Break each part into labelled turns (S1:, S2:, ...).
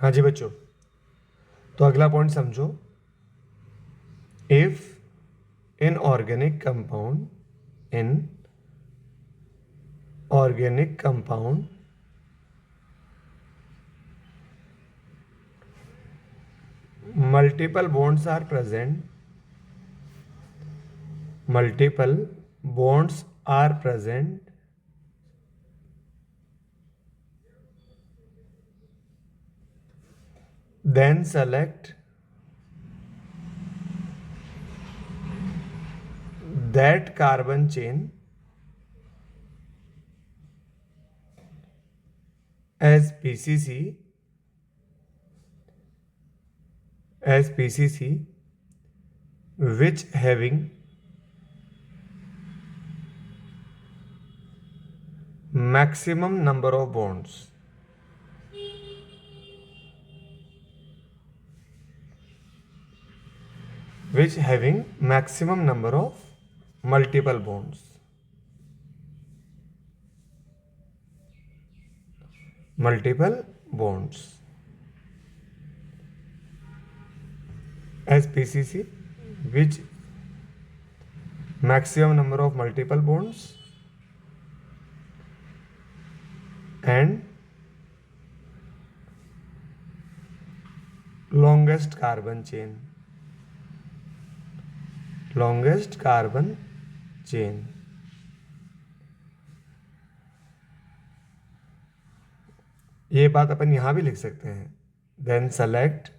S1: हाँ जी बच्चों, तो अगला पॉइंट समझो। If inorganic compound multiple bonds are present, then select that carbon chain as PCC which having maximum number of bonds. Which having maximum number of multiple bonds. As PCC, which maximum number of multiple bonds and longest carbon chain. ये बात अपन यहां भी लिख सकते हैं। Then select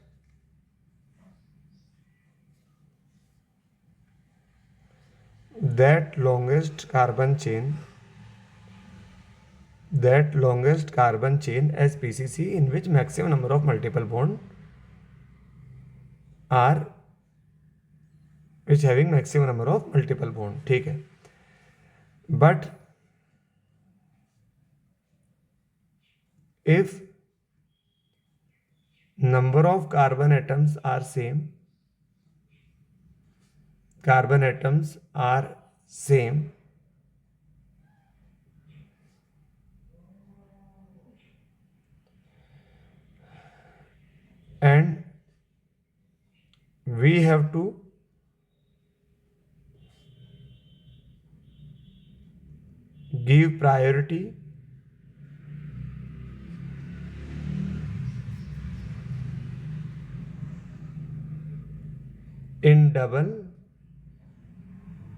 S1: that longest carbon chain as PCC in which maximum number of multiple bond are which having maximum number of multiple bond. ठीक है, but if number of carbon atoms are same and we have to give priority in double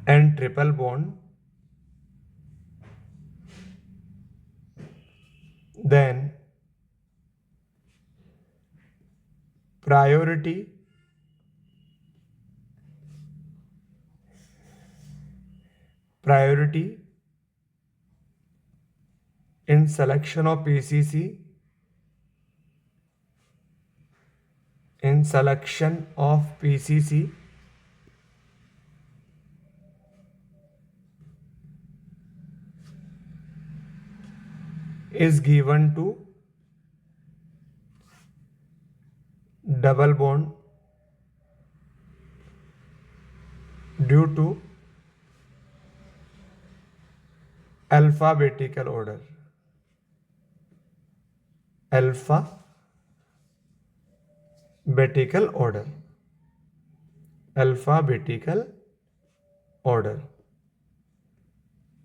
S1: and triple bond, then priority in selection of PCC is given to double bond due to alphabetical order.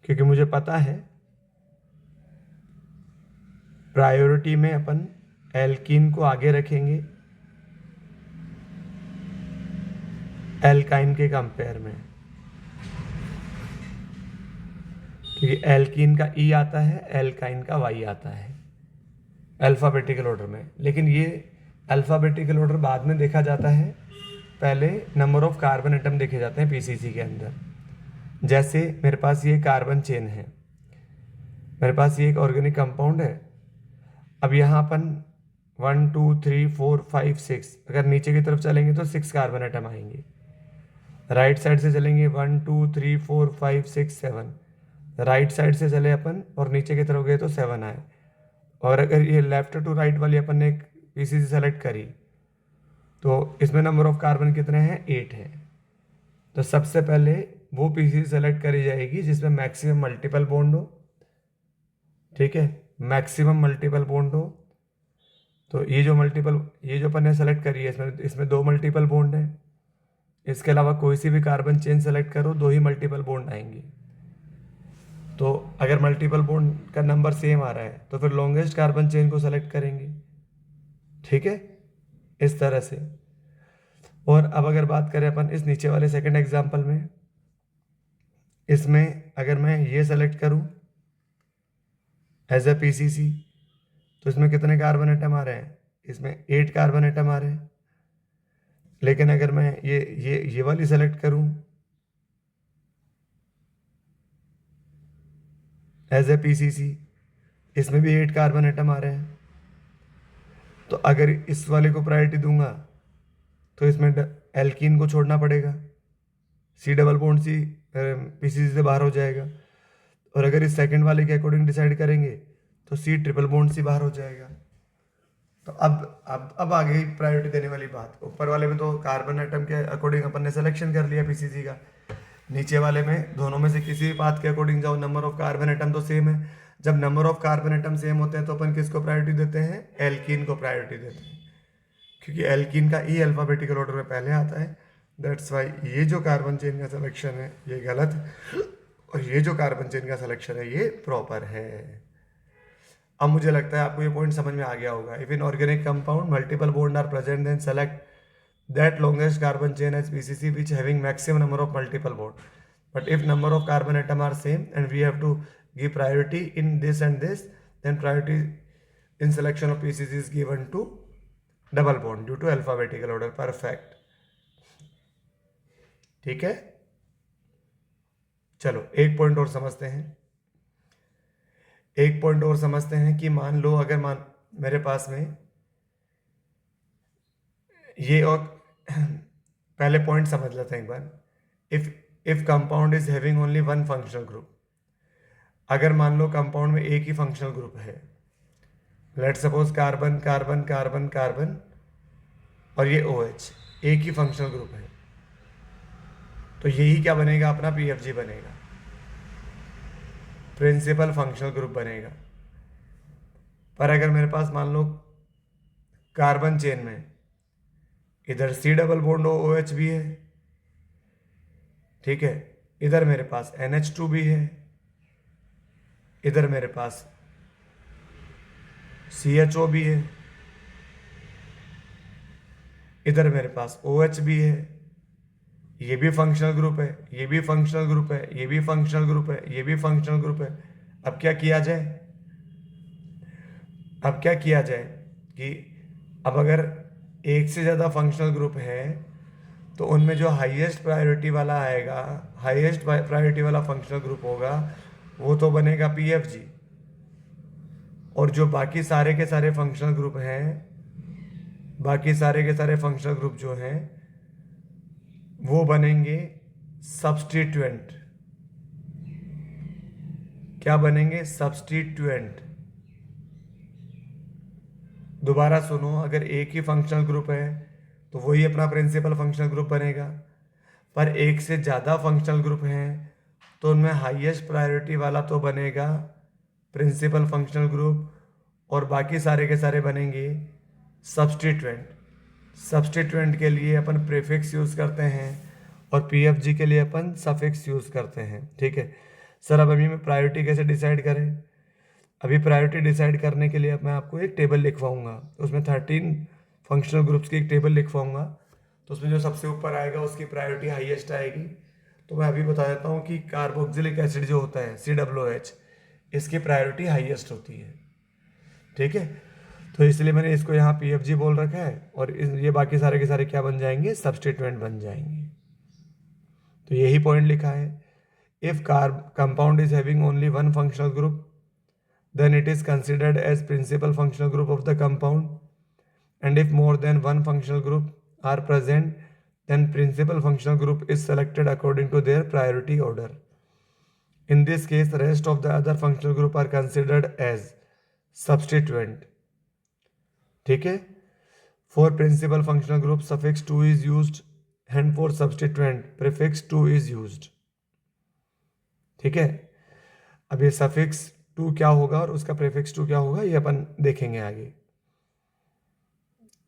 S1: क्योंकि मुझे पता है priority में अपन alkene को आगे रखेंगे alkyne के compare में, क्योंकि एल्कीन का ई आता है, एल्काइन का वाई आता है अल्फाबेटिकल ऑर्डर में। लेकिन ये अल्फाबेटिकल ऑर्डर बाद में देखा जाता है, पहले नंबर ऑफ कार्बन एटम देखे जाते हैं पीसीसी के अंदर। जैसे मेरे पास ये कार्बन चेन है, मेरे पास ये एक ऑर्गेनिक कंपाउंड है। अब यहाँ अपन 1 2 3 4 5 6 अगर नीचे की तरफ चलेंगे तो 6 कार्बन एटम आएंगे। राइट साइड से चलेंगे 1 2 3 4 5 6 7, राइट साइड से चले अपन और नीचे की तरफ गए तो 7 आए। और अगर ये लेफ्ट टू राइट वाली अपन ने एक पीसीसी सेलेक्ट करी तो इसमें नंबर ऑफ कार्बन कितने हैं, 8 है। तो सबसे पहले वो पीसीसी सेलेक्ट करी जाएगी जिसमें मैक्सिमम मल्टीपल बॉन्ड हो। ठीक है, मैक्सिमम मल्टीपल बॉन्ड हो। तो ये जो अपन ने सेलेक्ट करी है, इसमें 2 मल्टीपल बॉन्ड है। इसके अलावा कोई सी भी कार्बन चेन सेलेक्ट करो, 2 ही मल्टीपल बॉन्ड आएंगी। तो अगर मल्टीपल बॉन्ड का नंबर सेम आ रहा है तो फिर लॉन्गेस्ट कार्बन चेन को सेलेक्ट करेंगे। ठीक है, इस तरह से। और अब अगर बात करें अपन इस नीचे वाले सेकंड एग्जांपल में, इसमें अगर मैं ये सेलेक्ट करूं एज ए पीसीसी, तो इसमें कितने कार्बन एटम आ रहे हैं? इसमें 8 कार्बन एटम आ रहे हैं। लेकिन अगर मैं ये वाली सेलेक्ट करूं एज ए पीसीसी, इसमें भी 8 कार्बन एटम आ रहे हैं। तो अगर इस वाले को प्रायोरिटी दूंगा तो इसमें एल्कीन को छोड़ना पड़ेगा, C double bond C PCC से बाहर हो जाएगा। और अगर इस सेकंड वाले के अकॉर्डिंग डिसाइड करेंगे तो सी ट्रिपल बॉन्ड सी बाहर हो जाएगा। तो अब आ गई प्रायोरिटी देने वाली बात। ऊपर वाले में तो कार्बन एटम के अकॉर्डिंग अपन ने सिलेक्शन कर लिया पीसीसी का। नीचे वाले में दोनों में से किसी भी पाथ के अकॉर्डिंग जाओ, नंबर ऑफ कार्बन एटम तो सेम है। जब number of carbon atom same होते हैं तो अपन किसको प्रायोरिटी देते हैं? एल्कीन को प्रायोरिटी देते हैं, क्योंकि एल्कीन का ई अल्फाबेटिकल ऑर्डर में पहले आता है। दैट्स वाई ये जो कार्बन चेन का सिलेक्शन है ये गलत है, और ये जो कार्बन चेन का सिलेक्शन है ये प्रॉपर है। अब मुझे लगता है आपको ये पॉइंट समझ में आ गया होगा। If in organic compound multiple bond are present, then select that longest carbon chain as PCC which having maximum number of multiple bond. But if number of carbon atom are same and we have to give priority in this and this, then priority in selection of PCC is given to double bond due to alphabetical order. Perfect. ठीक है, चलो एक point और समझते हैं। कि मान लो अगर मेरे पास में ये, और पहले पॉइंट समझ लेते हैं एक बार। If compound is having only one functional group, अगर मान लो कंपाउंड में एक ही फंक्शनल ग्रुप है, let suppose carbon carbon carbon carbon और ये OH, एक ही फंक्शनल ग्रुप है, तो यही क्या बनेगा? अपना PFG बनेगा, प्रिंसिपल फंक्शनल ग्रुप बनेगा। पर अगर मेरे पास मान लो कार्बन चेन में इधर C डबल बॉन्ड OH भी है, ठीक है, इधर मेरे पास NH2 भी है, इधर मेरे पास CHO भी है, इधर मेरे पास OH भी है, ये भी फंक्शनल ग्रुप है, ये भी फंक्शनल ग्रुप है, ये भी फंक्शनल ग्रुप है, ये भी फंक्शनल ग्रुप है। अब क्या किया जाए कि अब अगर एक से ज़्यादा फंक्शनल ग्रुप है तो उनमें जो हाईएस्ट प्रायोरिटी वाला आएगा, हाईएस्ट प्रायोरिटी वाला फंक्शनल ग्रुप होगा, वो तो बनेगा PFG। और जो बाकी सारे के सारे फंक्शनल ग्रुप जो हैं वो बनेंगे सब्स्टिट्यूएंट। क्या बनेंगे? सब्स्टिट्यूएंट। दोबारा सुनो, अगर एक ही फंक्शनल ग्रुप है तो वही अपना प्रिंसिपल फंक्शनल ग्रुप बनेगा। पर एक से ज़्यादा फंक्शनल ग्रुप हैं तो उनमें हाईएस्ट प्रायोरिटी वाला तो बनेगा प्रिंसिपल फंक्शनल ग्रुप, और बाकी सारे के सारे बनेंगे सब्स्टिट्यूएंट। सब्स्टिट्यूएंट के लिए अपन प्रीफिक्स यूज़ करते हैं और PFG के लिए अपन सफिक्स यूज़ करते हैं। ठीक है सर, अब अभी मैं प्रायोरिटी कैसे डिसाइड करें? अभी प्रायोरिटी डिसाइड करने के लिए अब मैं आपको एक टेबल लिखवाऊंगा, उसमें 13 फंक्शनल ग्रुप्स की एक टेबल लिखवाऊंगा। तो उसमें जो सबसे ऊपर आएगा उसकी प्रायोरिटी हाईएस्ट आएगी। तो मैं अभी बता देता हूँ कि कार्बोक्सिलिक एसिड जो होता है COOH, इसकी प्रायोरिटी हाईएस्ट होती है। ठीक है, तो इसलिए मैंने इसको यहाँ PFG बोल रखा है, और ये बाकी सारे के सारे क्या बन जाएंगे? सब्स्टिट्यूएंट बन जाएंगे। तो यही पॉइंट लिखा है, if compound is having only one functional group, then it is considered as principal functional group of the compound, and if more than one functional group are present, then principal functional group is selected according to their priority order. In this case, the rest of the other functional group are considered as substituent. ठीक है, for principal functional group suffix 2 is used, and for substituent prefix 2 is used. ठीक है, अब ये suffix 2 क्या होगा और उसका प्रीफिक्स 2 क्या होगा ये अपन देखेंगे आगे।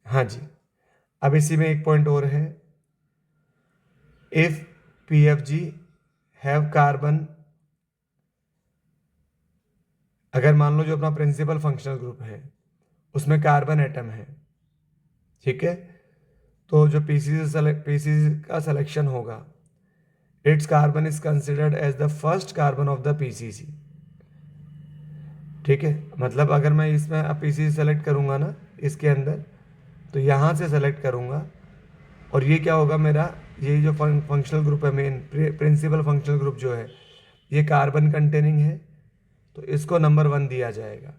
S1: हाँ जी। अब इसी में एक पॉइंट और है, if P F G have carbon, अगर मान लो जो अपना प्रिंसिपल फंक्शनल ग्रुप है उसमें कार्बन एटम है, ठीक है, तो जो पीसीसी का सिलेक्शन होगा, it's carbon is considered as the first carbon of the PCC. ठीक है, मतलब अगर मैं इसमें अब पीसीसी सेलेक्ट करूंगा ना इसके अंदर, तो यहाँ से सेलेक्ट करूंगा और ये क्या होगा मेरा, ये जो फंक्शनल ग्रुप है मेन प्रिंसिपल फंक्शनल ग्रुप जो है ये कार्बन कंटेनिंग है, तो इसको नंबर 1 दिया जाएगा।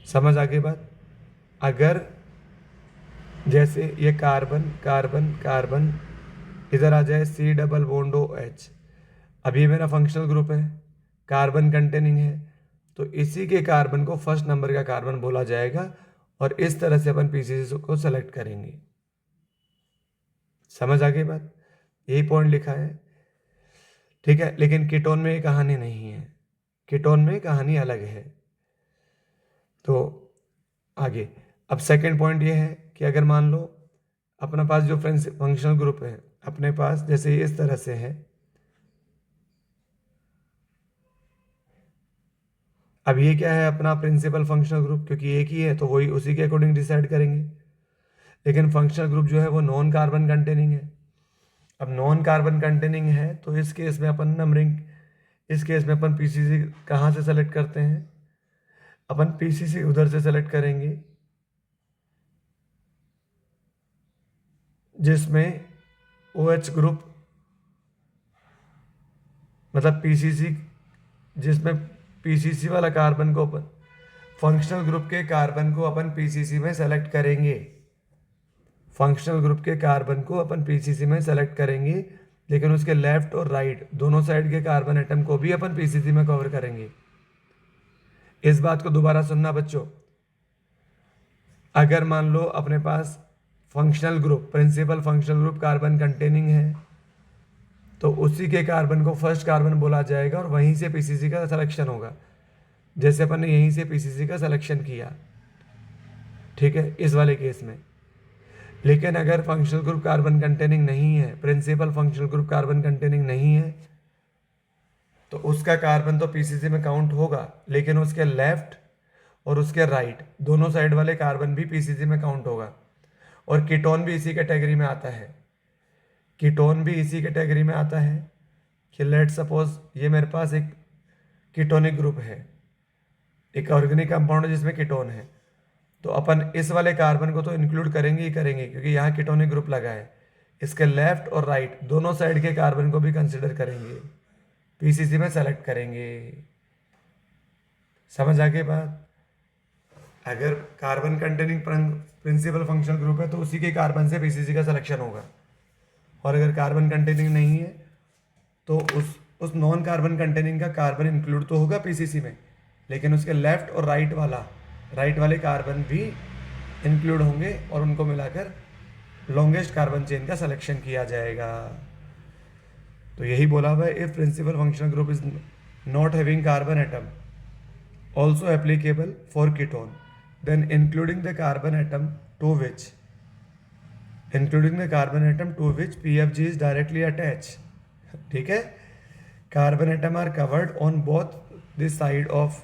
S1: समझ आ गई बात। अगर जैसे ये कार्बन कार्बन कार्बन इधर आ जाए C double bond O H, अब ये मेरा फंक्शनल ग्रुप है, कार्बन कंटेनिंग है, तो इसी के कार्बन को फर्स्ट नंबर का कार्बन बोला जाएगा और इस तरह से अपन पीसीसी को सेलेक्ट करेंगे। समझ आ गई बात, यही पॉइंट लिखा है। ठीक है, लेकिन कीटोन में ये कहानी नहीं है, कीटोन में कहानी अलग है। तो आगे अब सेकंड पॉइंट ये है कि अगर मान लो अपने पास जो फंक्शनल ग्रुप है अपने पास जैसे इस तरह से है, अब ये क्या है अपना प्रिंसिपल फंक्शनल ग्रुप, क्योंकि एक ही है तो वही उसी के अकॉर्डिंग डिसाइड करेंगे। लेकिन फंक्शनल ग्रुप जो है वो नॉन कार्बन कंटेनिंग है। अब नॉन कार्बन कंटेनिंग है तो इस केस में अपन नंबरिंग, इस केस में अपन पीसीसी कहाँ से सेलेक्ट करते हैं, अपन पीसीसी उधर से सेलेक्ट करेंगे जिसमें OH ग्रुप, मतलब पीसीसी जिसमें पीसीसी वाला कार्बन को अपन फंक्शनल ग्रुप के कार्बन को अपन पीसीसी में सेलेक्ट करेंगे, फंक्शनल ग्रुप के कार्बन को अपन पीसीसी में सेलेक्ट करेंगे, लेकिन उसके लेफ्ट और राइट दोनों साइड के कार्बन एटम को भी अपन पीसीसी में कवर करेंगे। इस बात को दोबारा सुनना बच्चों, अगर मान लो अपने पास functional group principal functional group carbon containing है तो उसी के कार्बन को फर्स्ट कार्बन बोला जाएगा और वहीं से पीसीसी का सिलेक्शन होगा, जैसे अपन ने यहीं से पीसीसी का सिलेक्शन किया। ठीक है, इस वाले केस में। लेकिन अगर फंक्शनल ग्रुप कार्बन कंटेनिंग नहीं है, principal functional group carbon containing नहीं है, तो उसका कार्बन तो पीसीसी में काउंट होगा, लेकिन उसके लेफ्ट और उसके राइट दोनों साइड वाले कार्बन भी पीसीसी में काउंट होगा। और कीटोन भी इसी कैटेगरी में आता है, कीटोन भी इसी कैटेगरी में आता है कि लेट सपोज ये मेरे पास एक कीटोनिक ग्रुप है, एक ऑर्गेनिक कंपाउंड है जिसमें कीटोन है, तो अपन इस वाले कार्बन को तो इंक्लूड करेंगे ही करेंगे क्योंकि यहाँ कीटोनिक ग्रुप लगा है। इसके लेफ्ट और राइट दोनों साइड के कार्बन को भी कंसिडर करेंगे, पीसीसी में सेलेक्ट करेंगे। समझ आ गई बात। अगर carbon containing principal functional group है तो उसी के कार्बन से पीसीसी का सिलेक्शन होगा, और अगर कार्बन कंटेनिंग नहीं है तो उस नॉन कार्बन कंटेनिंग का कार्बन इंक्लूड तो होगा पीसीसी में, लेकिन उसके लेफ्ट और राइट वाले कार्बन भी इंक्लूड होंगे और उनको मिलाकर लॉन्गेस्ट कार्बन चेन का सिलेक्शन किया जाएगा। तो यही बोला हुआ है, if principal functional group is not having carbon atom also applicable for ketone, then including the carbon atom to which PFG is directly attached। ठीक है, carbon atom are covered on both this side of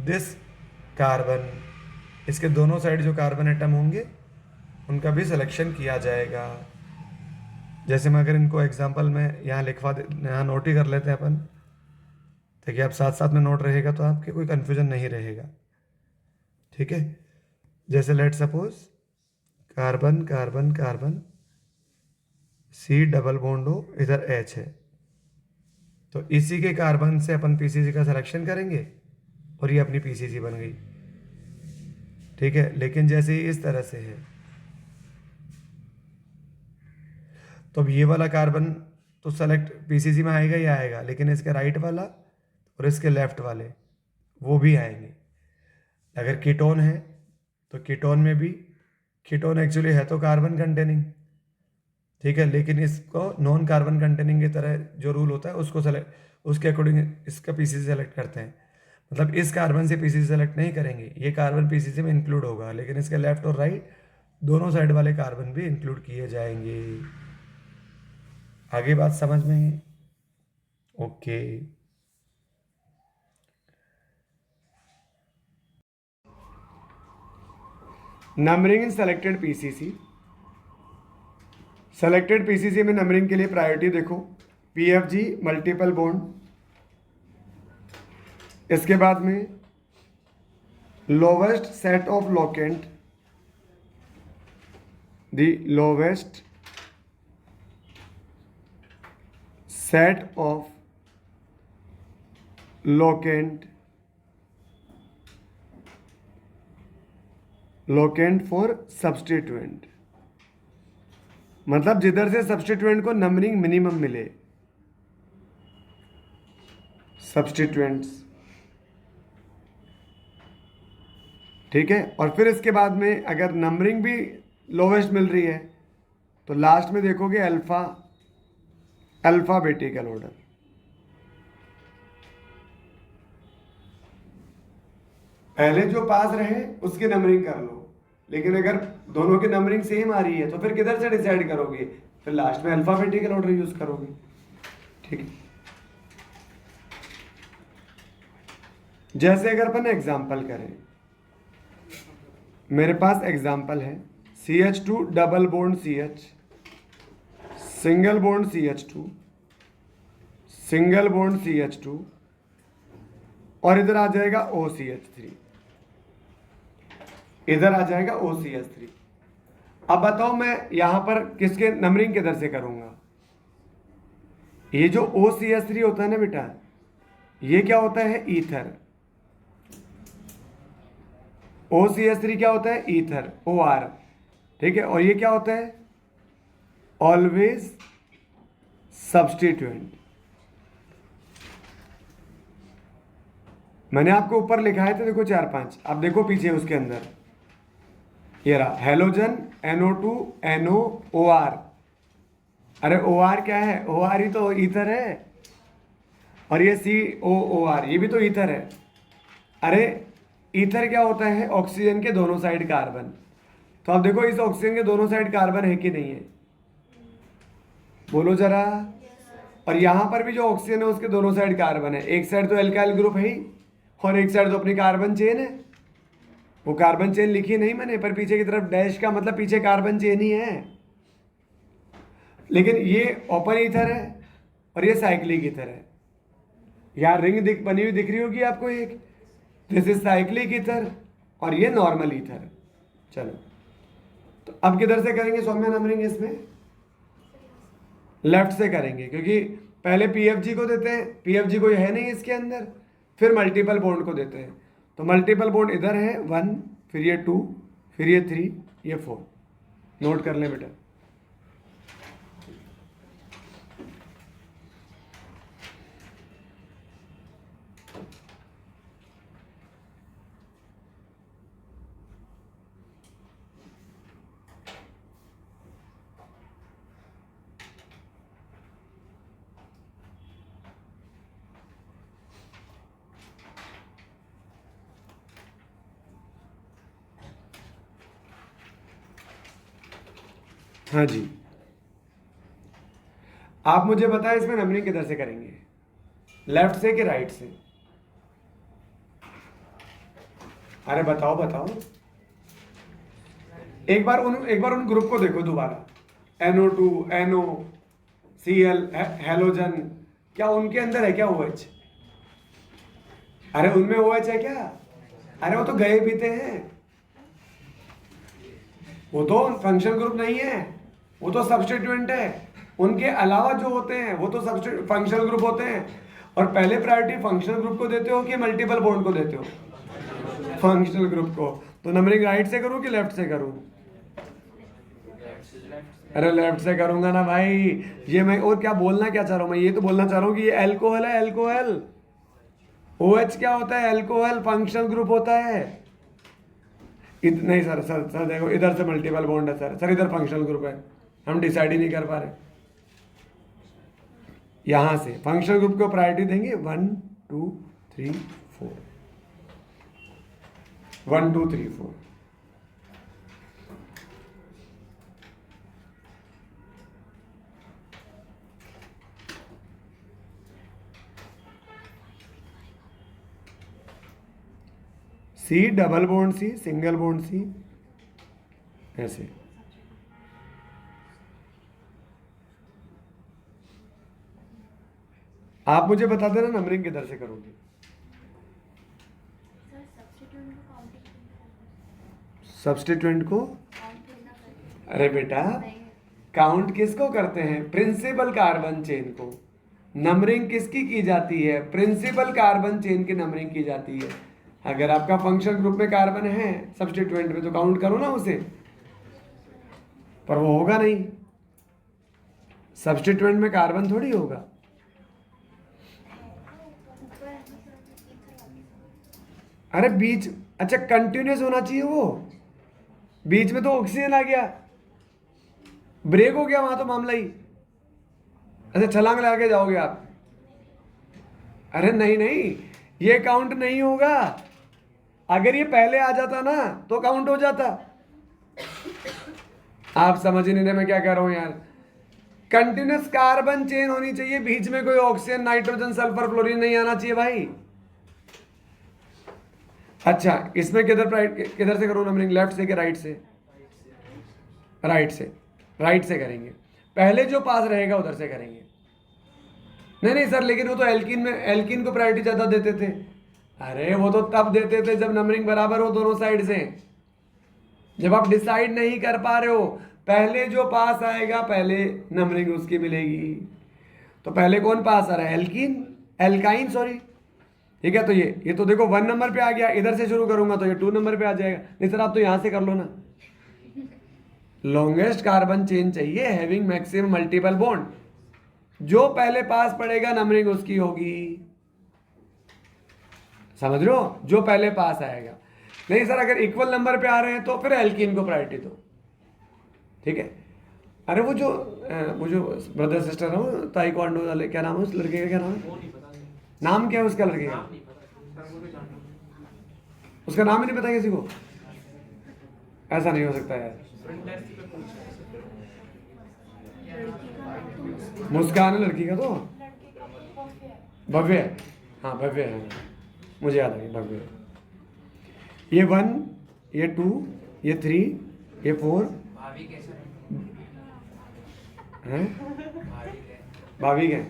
S1: this carbon, इसके दोनों side जो carbon atom होंगे उनका भी selection किया जाएगा। जैसे मैं अगर इनको एग्जांपल में यहाँ लिखवा दे, यहाँ नोट ही कर लेते हैं अपन, देखिए आप साथ साथ में नोट रहेगा तो आपके कोई कन्फ्यूजन नहीं रहेगा। ठीक है, जैसे let suppose carbon carbon carbon C double bond हो, इधर H है, तो इसी के कार्बन से अपन पीसीसी का सिलेक्शन करेंगे और ये अपनी पीसीसी बन गई। ठीक है, लेकिन जैसे ही इस तरह से है तो अब ये वाला कार्बन तो सेलेक्ट पीसीसी में आएगा ही आएगा, लेकिन इसके राइट वाला और इसके लेफ्ट वाले वो भी आएंगे। अगर कीटोन है तो कीटोन में भी, कीटोन एक्चुअली है तो कार्बन कंटेनिंग, ठीक है, लेकिन इसको नॉन कार्बन कंटेनिंग की तरह जो रूल होता है उसको सेलेक्ट, उसके अकॉर्डिंग इसका पीसीसी सेलेक्ट करते हैं। मतलब इस कार्बन से पीसीसी सेलेक्ट नहीं करेंगे, ये कार्बन पीसीसी में इंक्लूड होगा, लेकिन इसके लेफ्ट और राइट दोनों साइड वाले कार्बन भी इंक्लूड किए जाएंगे। आगे बात समझ में? ओके। नंबरिंग इन सेलेक्टेड पीसीसी। सेलेक्टेड पीसीसी में नंबरिंग के लिए प्रायोरिटी देखो, पीएफजी मल्टीपल बॉन्ड, इसके बाद में lowest set of locant, the lowest set of locant for substituent, मतलब जिधर से सब्सटीट्यूएंट को नंबरिंग मिनिमम मिले, सब्सटीट्यूएंट्स, ठीक है। और फिर इसके बाद में अगर नंबरिंग भी लोवेस्ट मिल रही है तो लास्ट में देखोगे अल्फाबेटिकल ऑर्डर। पहले जो पास रहे उसकी नंबरिंग कर लो, लेकिन अगर दोनों की नंबरिंग सेम आ रही है तो फिर किधर से डिसाइड करोगे? फिर लास्ट में अल्फाबेटिकल ऑर्डर यूज करोगे, ठीक है। जैसे अगर अपन एग्जांपल करें, मेरे पास एग्जांपल है CH2 double bond CH, single bond CH2, single bond CH2, और इधर आ जाएगा OCH3, इधर आ जाएगा OCH3। अब बताओ मैं यहां पर किसके नंबरिंग किधर से करूंगा? ये जो OCH3 होता है ना बेटा, ये क्या होता है? ईथर। OCH3 क्या होता है? ईथर, OR, ठीक है। और ये क्या होता है? Always substituent. मैंने आपको ऊपर लिखाए थे, देखो 4-5, अब देखो पीछे उसके अंदर ये रहा, हेलोजन NO2 NO OR। अरे OR क्या है? OR ही तो ईथर है। और ये COOR, ये भी तो ईथर है। अरे ईथर क्या होता है? ऑक्सीजन के दोनों साइड कार्बन। तो आप देखो इस ऑक्सीजन के दोनों साइड कार्बन है कि नहीं है? बोलो जरा। और यहां पर भी जो ऑक्सीजन है उसके दोनों साइड कार्बन है। एक साइड तो एल्काइल ग्रुप है ही, और एक साइड तो अपनी कार्बन चेन है। वो कार्बन चेन लिखी नहीं मैंने, पर पीछे की तरफ डैश का मतलब पीछे कार्बन चेन ही है। लेकिन ये ओपन ईथर है और ये साइक्लिक ईथर है। यहाँ रिंग बनी हुई दिख रही होगी आपको एक, दिस इज साइक्लिक ईथर और ये नॉर्मल ईथर। चलो तो अब किधर से करेंगे सौम्य नंबरिंग? इसमें लेफ्ट से करेंगे, क्योंकि पहले पीएफजी को देते हैं, पीएफजी को है नहीं इसके अंदर, फिर मल्टीपल बॉन्ड को देते हैं। तो मल्टीपल बॉन्ड इधर है 1, फिर ये 2, फिर ये 3, ये 4। नोट कर ले बेटा। हाँ जी, आप मुझे बताएं इसमें नंबरिंग किधर से करेंगे, लेफ्ट से कि राइट से? अरे बताओ बताओ। एक बार उन ग्रुप को देखो दोबारा, NO2 NO Cl हेलोजन, क्या उनके अंदर है क्या OH? अरे उनमें OH है क्या? अरे वो तो गए भी थे हैं, वो तो फंक्शनल ग्रुप नहीं है, वो तो सब्स्टिट्यूएंट है। उनके अलावा जो होते हैं वो तो फंक्शनल ग्रुप होते हैं। और पहले प्रायोरिटी फंक्शनल ग्रुप को देते हो कि मल्टीपल बॉन्ड को देते हो? फंक्शनल ग्रुप को। तो नंबरिंग राइट से करूं कि लेफ्ट से करूं? अरे लेफ्ट से करूंगा ना भाई। ये मैं और क्या बोलना क्या चाह रहा हूं? मैं ये तो बोलना चाह रहा हूं कि ये एल्कोहल है, एल्कोहल। OH क्या होता है? एल्कोहल फंक्शनल ग्रुप होता है। नहीं सर सर सर देखो, इधर से मल्टीपल बॉन्ड है सर, सर इधर फंक्शनल ग्रुप है, हम डिसाइड ही नहीं कर पा रहे। यहां से फंक्शनल ग्रुप को प्रायोरिटी देंगे 1 2 3 4। 1 2 3 4। C double bond C, single bond C, ऐसे। आप मुझे बता देना नंबरिंग किधर से करोगे। सब्स्टिट्यूएंट को, अरे बेटा काउंट किसको करते हैं? प्रिंसिपल कार्बन चेन को। नंबरिंग किसकी की जाती है? प्रिंसिपल कार्बन चेन की नंबरिंग की जाती है। अगर आपका फंक्शन ग्रुप में कार्बन है सब्स्टिट्यूएंट में तो काउंट करो ना उसे, पर वो होगा नहीं, सब्स्टिट्यूएंट में कार्बन थोड़ी होगा। अरे बीच, अच्छा कंटिन्यूस होना चाहिए वो, बीच में तो ऑक्सीजन आ गया, ब्रेक हो गया वहां तो मामला ही। अच्छा छलांग लगा के जाओगे आप? अरे नहीं नहीं, ये काउंट नहीं होगा। अगर ये पहले आ जाता ना तो काउंट हो जाता। आप समझ नहीं रहे मैं क्या कह रहा हूं यार। कंटिन्यूस कार्बन चेन होनी चाहिए, बीच में कोई ऑक्सीजन नाइट्रोजन सल्फर फ्लोरीन नहीं आना चाहिए भाई। अच्छा इसमें किधर से करूं नंबरिंग? लेफ्ट से कि राइट से? राइट से, राइट से करेंगे। पहले जो पास रहेगा उधर से करेंगे। नहीं नहीं सर, लेकिन वो तो एल्कीन में, एल्कीन को प्रायोरिटी ज्यादा देते थे। अरे वो तो तब देते थे जब नंबरिंग बराबर हो दोनों साइड से। जब आप डिसाइड नहीं कर पा रहे हो, पहले जो पास आएगा पहले नंबरिंग उसकी मिलेगी। तो पहले कौन पास आ रहा है? एल्कीन, एल्काइन सॉरी, ठीक है। तो ये तो देखो 1 नंबर पे आ गया, इधर से शुरू करूंगा तो ये 2 नंबर पे आ जाएगा। नहीं सर आप तो यहां से कर लो ना। लॉन्गेस्ट कार्बन चेन चाहिए हैविंग मैक्सिमम मल्टीपल बॉन्ड, जो पहले पास पड़ेगा नंबरिंग उसकी होगी। समझ रहे हो? जो पहले पास आएगा। नहीं सर अगर इक्वल नंबर पे आ रहे हैं तो फिर एल्कीन को प्रायोरिटी दो, ठीक है। अरे वो जो ब्रदर सिस्टर हो ताइक्वांडो वाले, क्या नाम है उस लड़के का? क्या नाम है? नाम क्या है उसका लड़के का? उसका नाम ही नहीं पता किसी को? ऐसा नहीं हो सकता यार। मुस्कान है लड़की का तो? भव्य है, हाँ भव्य है, मुझे याद आ गया भव्य। ये 1, ये 2, ये 3, ये 4 है, भाविक है,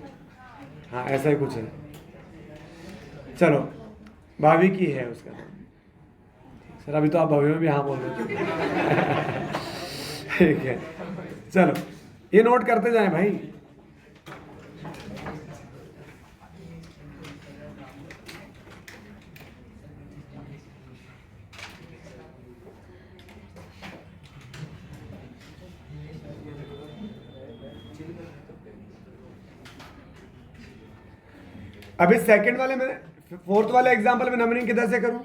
S1: हाँ ऐसा ही कुछ है। चलो भाविक ही है उसका नाम। सर अभी तो आप भव्य में भी हाँ बोल रहे थे। ठीक है चलो ये नोट करते जाएं भाई। अभी सेकंड वाले में, फोर्थ वाले एग्जांपल में नंबरिंग किधर से करूं?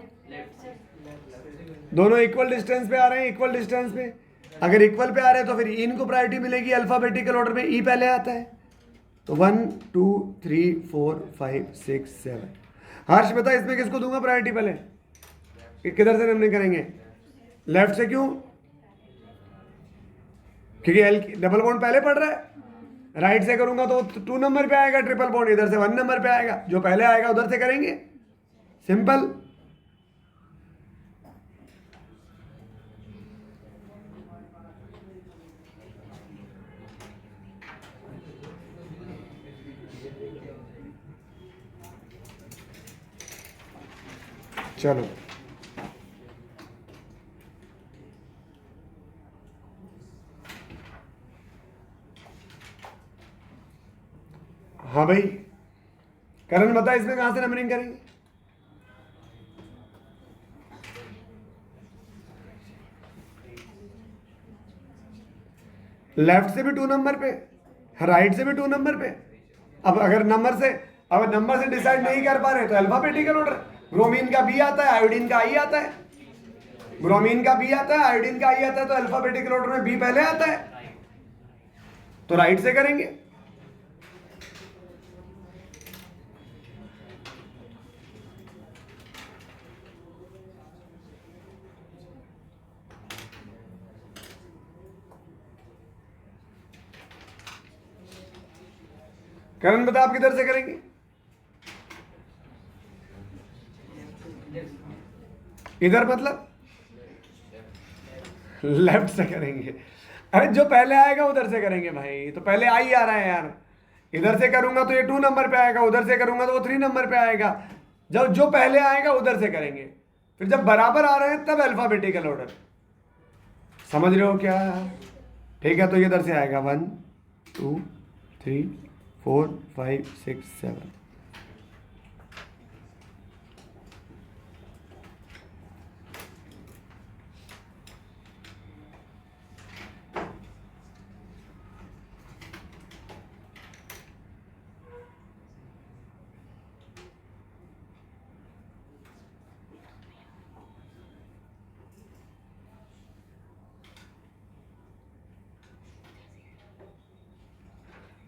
S1: दोनों इक्वल डिस्टेंस पे आ रहे हैं, इक्वल डिस्टेंस पे। अगर इक्वल पे आ रहे हैं तो फिर इन को प्रायोरिटी मिलेगी, अल्फाबेटिकल ऑर्डर में ई पहले आता है। तो 1 2 3 4 5 6 7। हर्ष बता इसमें किसको दूंगा प्रायोरिटी पहले? किधर से नंबरिंग करेंगे? लेफ्ट से। क्यों? क्योंकि एल डबल बॉन्ड पहले पड़ रहा है। राइट से करूंगा तो 2 नंबर पे आएगा ट्रिपल बॉन्ड, इधर से 1 नंबर पे आएगा, जो पहले आएगा उधर से करेंगे, सिंपल। चलो हाँ भाई करण बता इसमें कहां से नंबरिंग करेंगे? लेफ्ट से भी 2 नंबर पे, राइट से भी 2 नंबर पे। अब अगर नंबर से डिसाइड नहीं कर पा रहे तो अल्फाबेटिकल ऑर्डर। ब्रोमीन का बी आता है, आयोडीन का आई आता है। ब्रोमीन का बी आता है, आयोडीन का आई आता है, तो अल्फाबेटिकल ऑर्डर में बी पहले आता है, तो राइट से करेंगे। करण बता, आप किधर से करेंगे? इधर मतलब लेफ्ट से करेंगे। अरे जो पहले आएगा उधर से करेंगे भाई, तो पहले आ ही आ रहा है यार। इधर से करूंगा तो ये 2 नंबर पे आएगा, उधर से करूंगा तो वो 3 नंबर पे आएगा। जब जो पहले आएगा उधर से करेंगे, फिर जब बराबर आ रहे हैं तब अल्फाबेटिकल ऑर्डर। समझ रहे हो क्या? ठीक है, तो ये इधर से आएगा 1 2 3 4 5 6 7।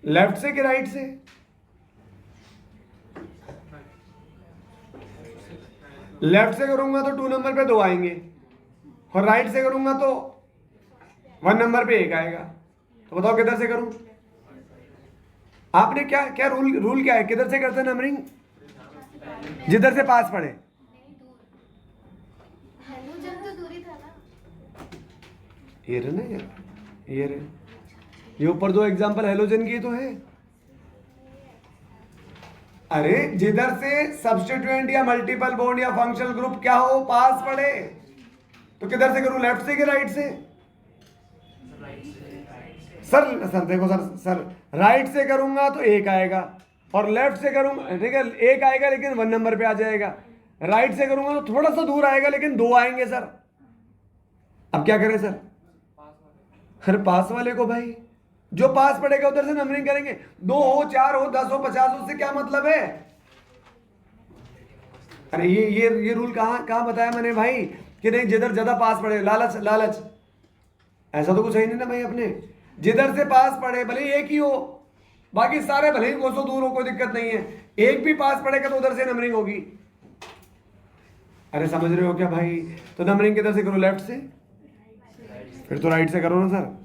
S1: लेफ्ट से कि राइट से? लेफ्ट से करूंगा तो 2 नंबर पे 2 आएंगे, और राइट से करूंगा तो 1 नंबर पे 1 आएगा। तो बताओ किधर से करूं? आपने क्या क्या रूल क्या है, किधर से करते हैं नंबरिंग? जिधर से पास पड़े। ये रहे ना यार, ये रहे, ये ऊपर 2 एग्जांपल हेलोजन की तो है। अरे जिधर से सब्स्टिट्यूएंट या मल्टीपल बॉन्ड या फंक्शनल ग्रुप क्या हो, पास पड़े, तो किधर से करूं, लेफ्ट से कि राइट से? सर देखो सर राइट से करूंगा तो 1 आएगा, और लेफ्ट से करूंगा, ठीक है, 1 आएगा लेकिन 1 नंबर पे आ जाएगा। राइट से करूंगा तो थोड़ा सा दूर आएगा लेकिन 2 आएंगे सर। अब क्या करें सर? हर पास वाले को भाई, जो पास पड़ेगा उधर से नंबरिंग करेंगे। 2 हो, 4 हो, 10 हो, 50 हो, उससे क्या मतलब है? अरे ये रूल कहाँ बताया मैंने भाई कि नहीं, जिधर ज्यादा पास पड़े, लालच लालच, ऐसा तो कुछ है नहीं ना भाई। अपने जिधर से पास पड़े, भले एक ही हो, बाकी सारे भले ही 200 दूर हो, कोई दिक्कत नहीं है, एक भी पास पड़ेगा तो उधर से नंबरिंग होगी। अरे समझ रहे हो क्या भाई? तो नंबरिंग किधर से करो, लेफ्ट से? फिर तो राइट से करो ना सर।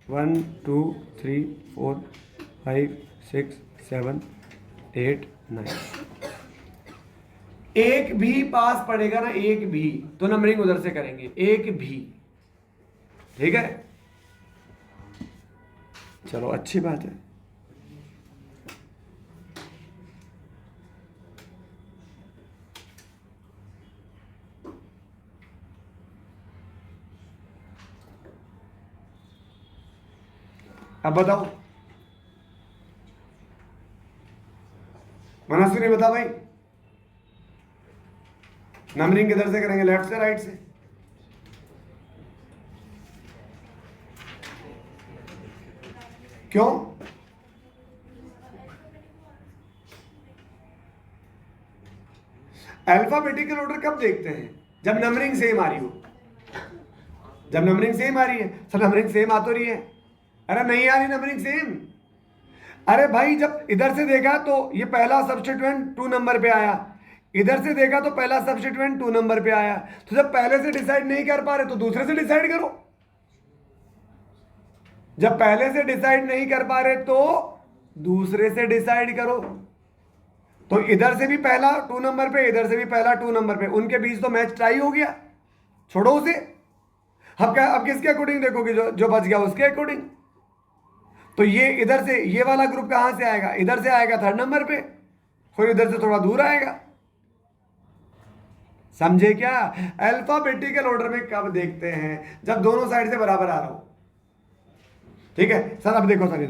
S1: 1 2 3 4 5 6 7 8 9। एक भी पास पड़ेगा ना, एक भी, तो नंबरिंग उधर से करेंगे, एक भी। ठीक है, चलो अच्छी बात है। अब बताओ, मनस्विनी बता भाई, नंबरिंग किधर से करेंगे, लेफ्ट से राइट से? क्यों? अल्फाबेटिकल ऑर्डर कब देखते हैं? जब नंबरिंग सेम आ रही हो। जब नंबरिंग सेम आ रही है सर, नंबरिंग सेम आ तो रही है। अरे नहीं आ रही नंबरिंग सेम। अरे भाई जब इधर से देखा तो ये पहला सब्स्टिट्यूएंट 2 नंबर पे आया, इधर से देखा तो पहला सब्स्टिट्यूएंट 2 नंबर पे आया। तो जब पहले से डिसाइड नहीं कर पा रहे तो दूसरे से डिसाइड करो। जब पहले से डिसाइड नहीं कर पा रहे तो दूसरे से डिसाइड करो। तो इधर से भी पहला 2 नंबर पे, इधर से भी पहला 2 नंबर पे, उनके बीच तो मैच टाई हो गया, छोड़ो उसे। अब किसके अकॉर्डिंग देखोगे? जो बच गया उसके अकॉर्डिंग। तो ये इधर से, ये वाला ग्रुप कहां से आएगा? इधर से आएगा 3rd नंबर पे, और इधर से थोड़ा दूर आएगा। समझे क्या? अल्फाबेटिकल ऑर्डर में कब देखते हैं? जब दोनों साइड से बराबर आ रहा हो। ठीक है सर, अब देखो सर,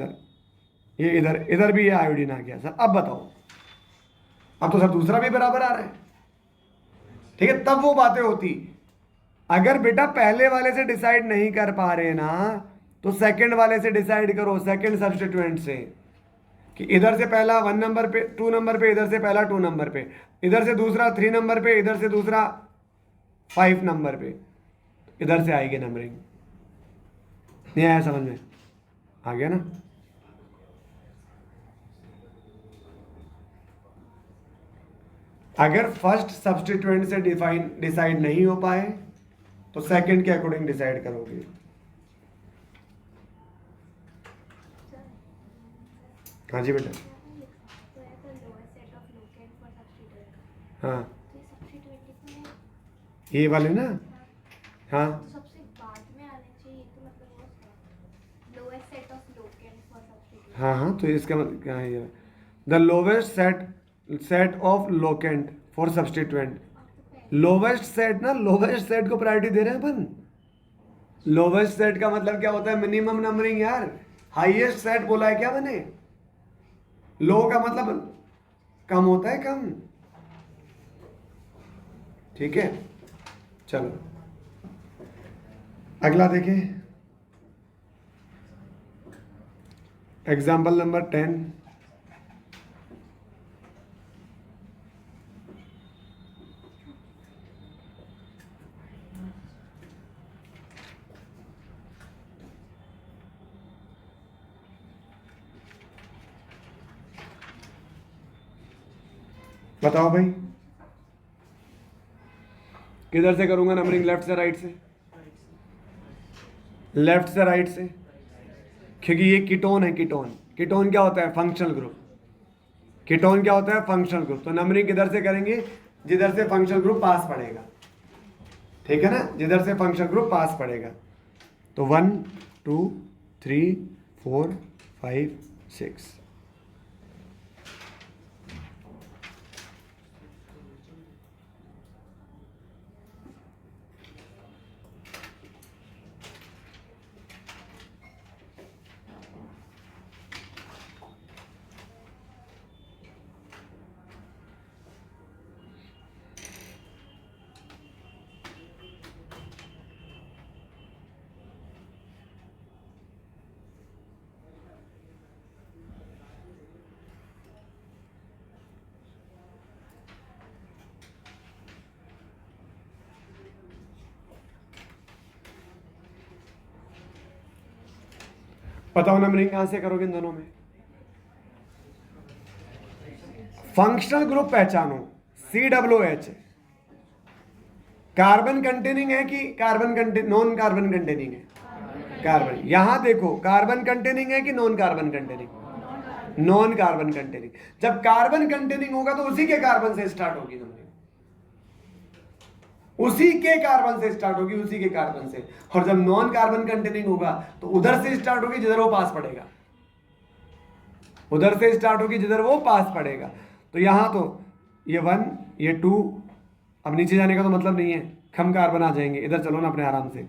S1: ये इधर भी ये आयोडीन आ गया सर। अब बताओ, अब तो सर दूसरा भी बराबर आ रहा है। ठीक है, तब वो बातें होती। अगर बेटा पहले वाले से डिसाइड नहीं कर पा रहे ना, तो सेकंड वाले से डिसाइड करो, सेकंड सब्स्टिट्यूएंट से, कि इधर से पहला 1 नंबर पे 2 नंबर पे, इधर से पहला 2 नंबर पे, इधर से दूसरा 3 नंबर पे, इधर से दूसरा 5 नंबर पे, इधर से आएगी नंबरिंग। नहीं आया समझ में? आ गया ना? अगर फर्स्ट सब्स्टिट्यूएंट से डिसाइड नहीं हो पाए तो सेकंड के अकॉर्डिंग डिसाइड करोगे। हाँ जी बेटा। हाँ
S2: तो ये सबसे 20 में
S1: ये वाले ना, हाँ
S2: तो सबसे बाद में आने चाहिए, तो मतलब वो lowest set of locant for substitute.
S1: हाँ हाँ, तो इसका मतलब क्या है ये, the lowest set of locant for substituent.
S2: आप तो पहले
S1: लोवेस्ट सेट ना, लोवेस्ट सेट को प्रायोरिटी दे रहे हैं अपन। लोवेस्ट सेट का मतलब क्या होता है, मिनिमम नंबरिंग यार। हाईएस्ट सेट बोला है क्या मैंने? लो का मतलब कम होता है, कम। ठीक है, चलो अगला देखें। Example number 10। बताओ भाई, किधर से करूंगा नंबरिंग, लेफ्ट से राइट से? लेफ्ट से राइट से, क्योंकि ये कीटोन है। कीटोन, कीटोन क्या होता है? Functional group. कीटोन क्या होता है? Functional group. तो नंबरिंग किधर से करेंगे? जिधर से फंक्शनल ग्रुप पास पड़ेगा, ठीक है ना, जिधर से फंक्शनल ग्रुप पास पड़ेगा। तो 1 2 3 4 5 6। बताओ नंबरिंग कहां से करोगे इन दोनों में? फंक्शनल ग्रुप पहचानो, COOH कार्बन कंटेनिंग है कि नॉन कार्बन कंटेनिंग है? कार्बन। यहां देखो, कार्बन कंटेनिंग है कि non carbon containing? Non carbon containing. जब कार्बन कंटेनिंग होगा तो उसी के कार्बन से स्टार्ट होगी नंबरिंग, उसी के कार्बन से स्टार्ट होगी, उसी के कार्बन से। और जब नॉन कार्बन कंटेनिंग होगा तो उधर से स्टार्ट होगी जिधर वो पास पड़ेगा, उधर से स्टार्ट होगी जिधर वो पास पड़ेगा। तो यहां तो ये 1 ये 2, अब नीचे जाने का तो मतलब नहीं है, कम कार्बन आ जाएंगे। इधर चलो ना अपने आराम से,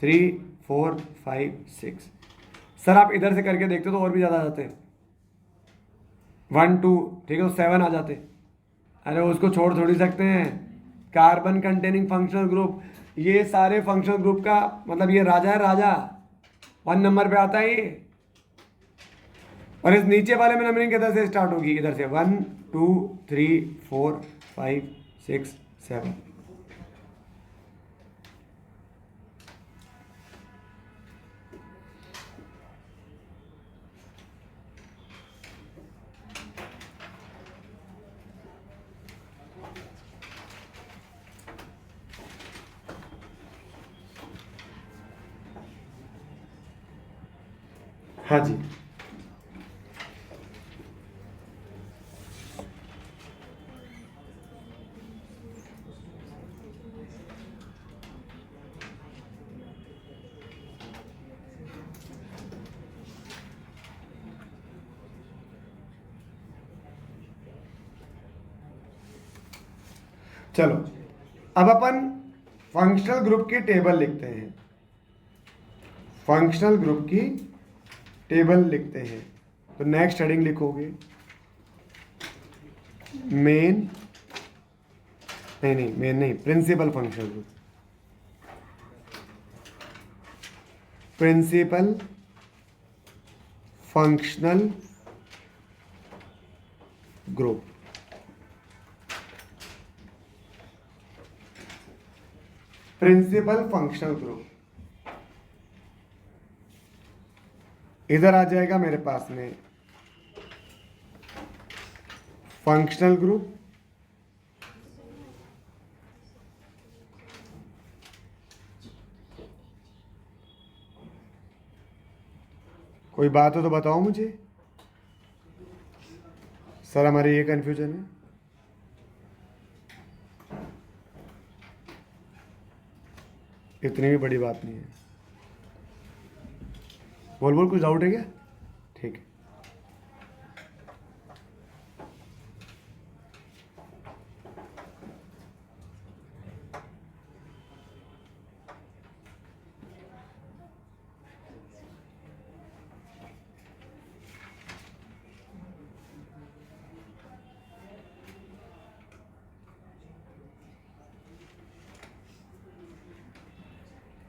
S1: 3 4 5 6। सर आप इधर से करके देखते तो और भी ज्यादा आ जाते, 1 2, ठीक है, तो 7 आ जाते। अरे उसको छोड़ थोड़ी सकते हैं, कार्बन कंटेनिंग फंक्शनल ग्रुप। ये सारे फंक्शनल ग्रुप का मतलब ये राजा है, राजा 1 नंबर पे आता है ये। और इस नीचे वाले में नंबरिंग किधर से स्टार्ट होगी? इधर से 1 2 3 4 5 6 7। हाँ जी, चलो अब अपन फंक्शनल ग्रुप की टेबल लिखते हैं। फंक्शनल ग्रुप की टेबल लिखते हैं। तो नेक्स्ट हेडिंग लिखोगे मेन, नहीं मेन नहीं, principal functional group. Principal functional group. Principal functional group इधर आ जाएगा मेरे पास में फंक्शनल ग्रुप, कोई बात हो तो बताओ मुझे। सर हमारे ये कंफ्यूजन है। इतनी भी बड़ी बात नहीं है। बोल बोल, कुछ डाउट है क्या? ठीक है।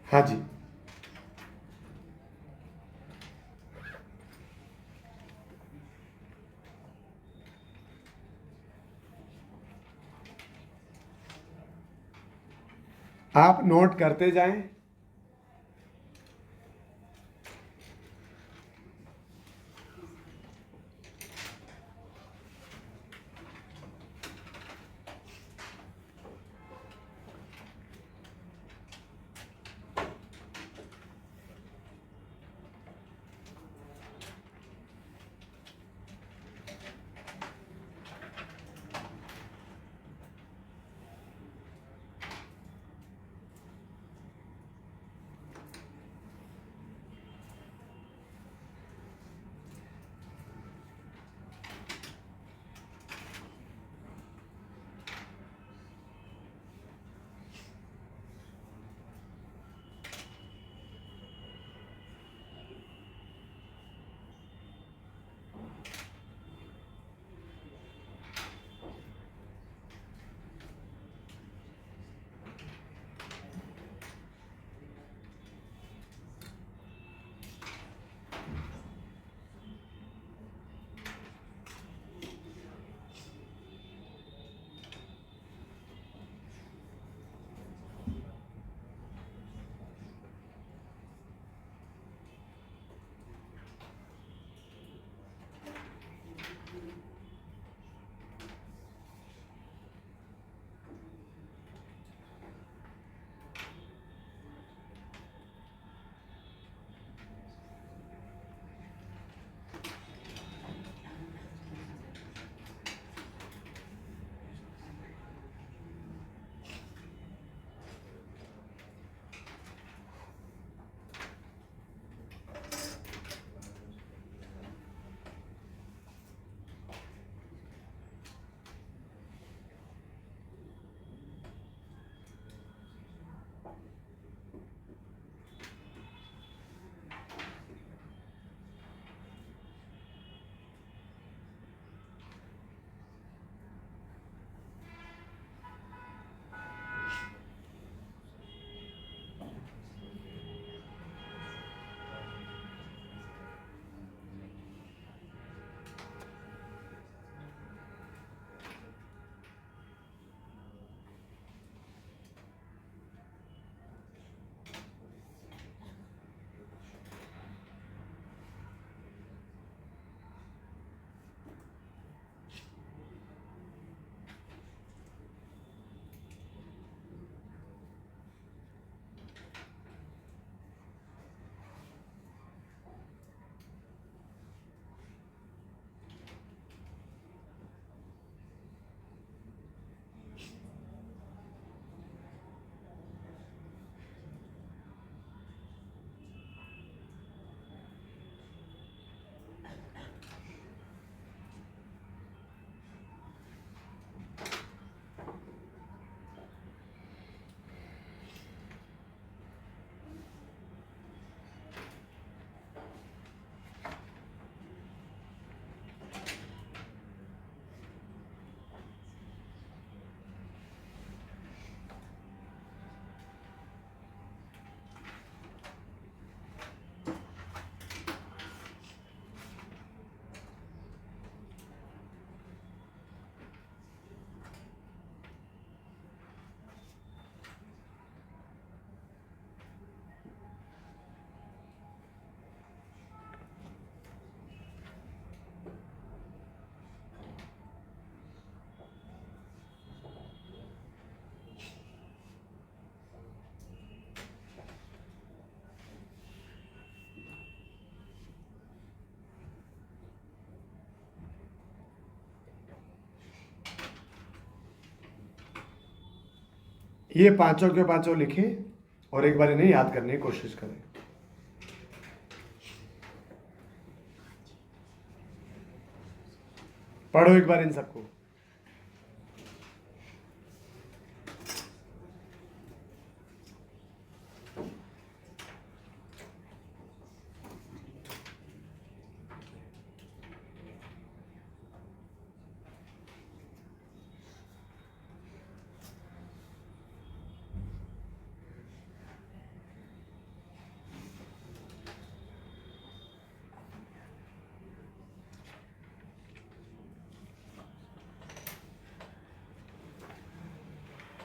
S1: हाँ जी, आप नोट करते जाएं। ये पांचों के पांचों लिखे और एक बार इन्हें याद करने की कोशिश करें। पढ़ो एक बार इन सबको।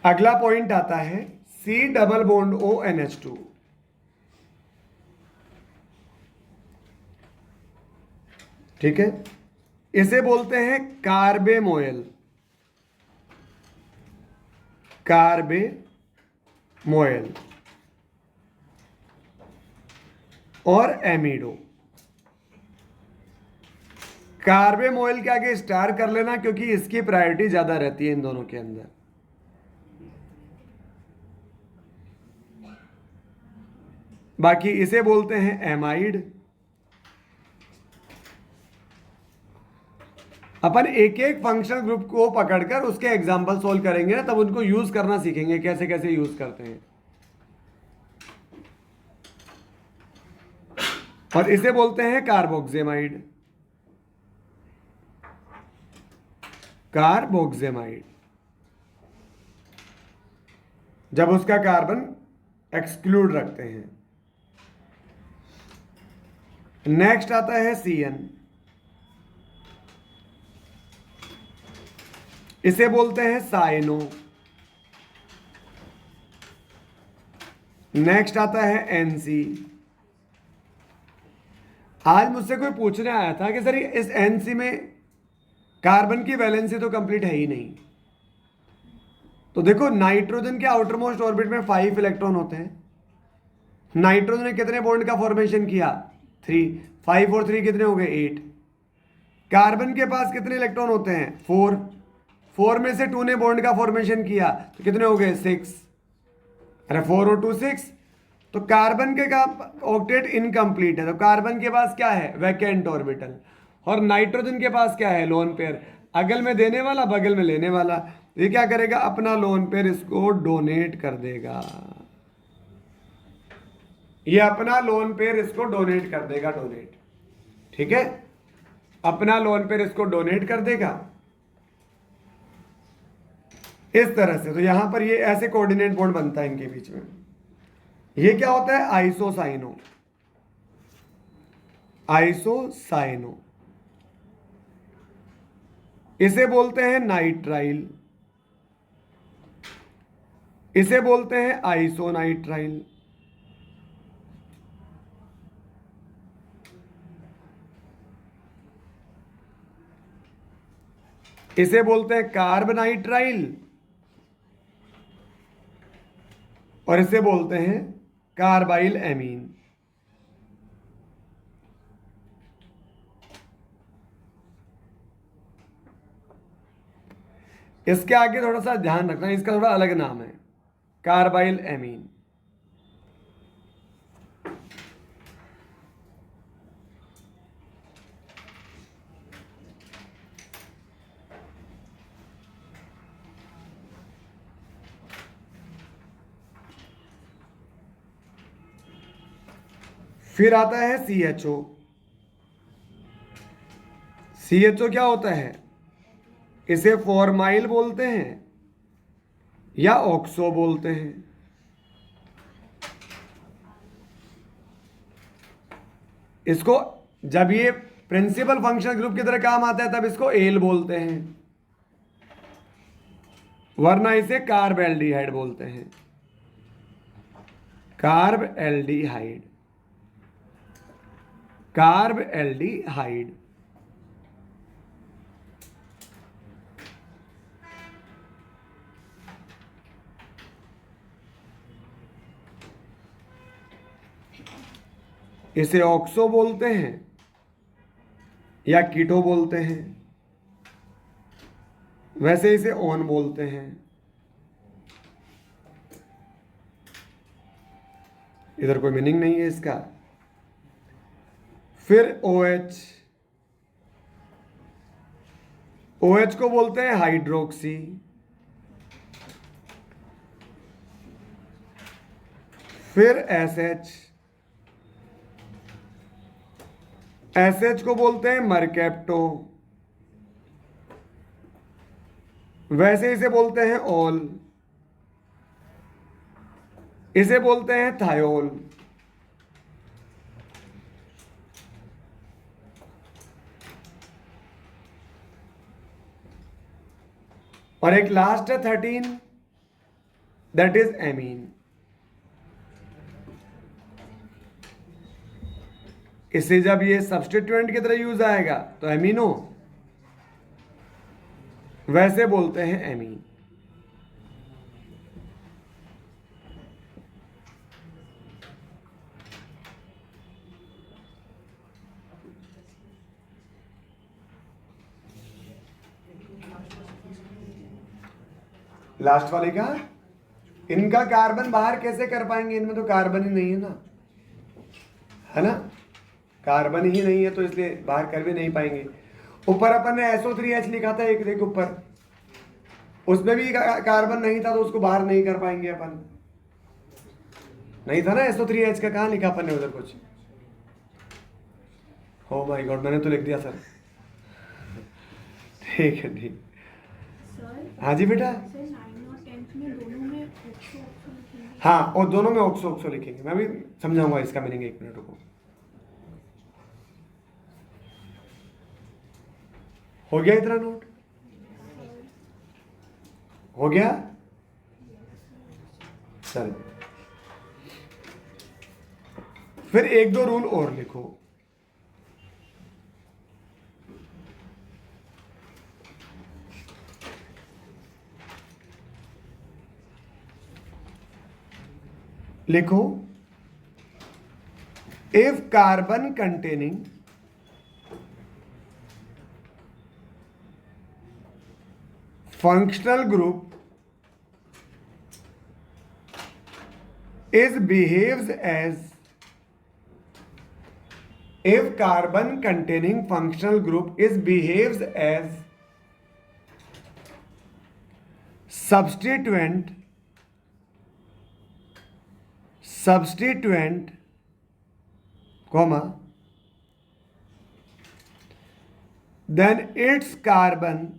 S1: अगला पॉइंट आता है C डबल बॉन्ड ONH2। ठीक है, इसे बोलते हैं कार्बेमोयल। कार्बेमोयल और एमिडो। कार्बेमोयल के आगे स्टार कर लेना, क्योंकि इसकी प्रायोरिटी ज्यादा रहती है इन दोनों के अंदर। बाकी इसे बोलते हैं एमाइड। अपन एक एक फंक्शनल ग्रुप को पकड़कर उसके एग्जाम्पल सोल्व करेंगे ना, तब उनको यूज करना सीखेंगे, कैसे कैसे यूज करते हैं। और इसे बोलते हैं कार्बोक्सेमाइड। कार्बोक्सेमाइड जब उसका कार्बन एक्सक्लूड रखते हैं। नेक्स्ट आता है CN। इसे बोलते हैं साइनो। नेक्स्ट आता है NC। आज मुझसे कोई पूछने आया था कि सर इस NC में कार्बन की वैलेंसी तो कंप्लीट है ही नहीं। तो देखो, नाइट्रोजन के आउटर मोस्ट ऑर्बिट में 5 इलेक्ट्रॉन होते हैं। नाइट्रोजन ने कितने बॉन्ड का फॉर्मेशन किया? 3। 5 और 3 कितने हो गए? 8। कार्बन के पास कितने इलेक्ट्रॉन होते हैं? 4। 4 में से 2 ने बॉन्ड का फॉर्मेशन किया, तो कितने हो गए? 6। अरे 4 और 2 6। तो कार्बन के का ऑक्टेट इनकम्प्लीट है। तो कार्बन के पास क्या है? Vacant orbital. और नाइट्रोजन के पास क्या है? Lone pair. अगल में देने वाला, बगल में लेने वाला। ये क्या करेगा? अपना लोन पेयर इसको डोनेट कर देगा। ये अपना लोन पेयर इसको डोनेट कर देगा। डोनेट, ठीक है, अपना लोन पेयर इसको डोनेट कर देगा इस तरह से। तो यहां पर ये ऐसे कोऑर्डिनेट बॉन्ड बनता है इनके बीच में। ये क्या होता है? आइसोसाइनो। आइसोसाइनो। इसे बोलते हैं नाइट्राइल। इसे बोलते हैं आइसोनाइट्राइल। इसे बोलते हैं कार्बनाइट्राइल। और इसे बोलते हैं कार्बाइल एमीन। इसके आगे थोड़ा सा ध्यान रखना, इसका थोड़ा अलग नाम है, कार्बाइल एमीन। फिर आता है CHO। CHO क्या होता है? इसे फॉर्माइल बोलते हैं या ऑक्सो बोलते हैं। इसको जब ये प्रिंसिपल फंक्शन ग्रुप की तरह काम आता है तब इसको एल बोलते हैं, वरना इसे कार्ब एल्डिहाइड बोलते हैं। Carb aldehyde. Carb aldehyde. इसे ऑक्सो बोलते हैं या कीटो बोलते हैं। वैसे इसे ऑन बोलते हैं। इधर कोई मीनिंग नहीं है इसका। फिर OH, OH को बोलते हैं हाइड्रोक्सी। फिर SH, SH को बोलते हैं मरकैप्टो। वैसे इसे बोलते हैं ऑल, इसे बोलते हैं थायोल। और एक लास्ट है 13, दैट इज एमीन। इससे जब ये सब्स्टिट्यूएंट की तरह यूज आएगा तो एमिनो, वैसे बोलते हैं एमीन। लास्ट वाले का, इनका कार्बन बाहर कैसे कर पाएंगे, इनमें तो कार्बन ही नहीं है ना, है ना, कार्बन ही नहीं है तो इसलिए बाहर कर भी नहीं पाएंगे। ऊपर अपन ने SO3H लिखा था, एक देख ऊपर, उसमें भी कार्बन नहीं था तो उसको बाहर नहीं कर पाएंगे अपन, नहीं था ना SO3H का, कहाँ लिखा अपन ने उधर कुछ। ओ माय गॉड, मैंने तो लिख दिया सर। ठीक है, ठीक। हाँ जी बेटा। हाँ, और दोनों में ऑक्सो ऑक्सो लिखेंगे, मैं भी समझाऊंगा इसका मीनिंग, एक मिनट रुको। हो गया इतना नोट? हो गया? चल, फिर एक दो रूल और लिखो। लिखो, if carbon containing functional group is behaves as, if carbon containing functional group is behaves as substituent comma, then its carbon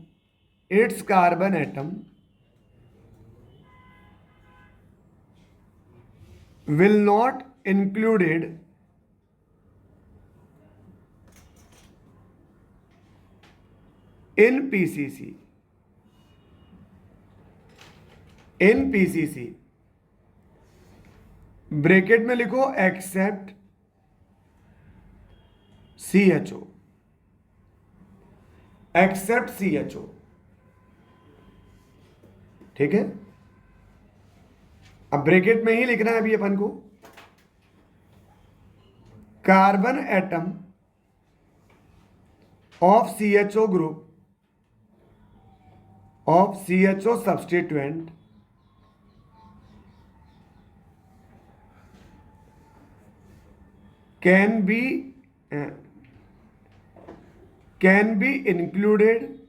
S1: atom will not included in PCC, bracket में लिखो एक्सेप्ट CHO, एक्सेप्ट CHO, ठीक है। अब bracket में ही लिखना है अभी अपन को, carbon atom of CHO group of CHO substituent can be included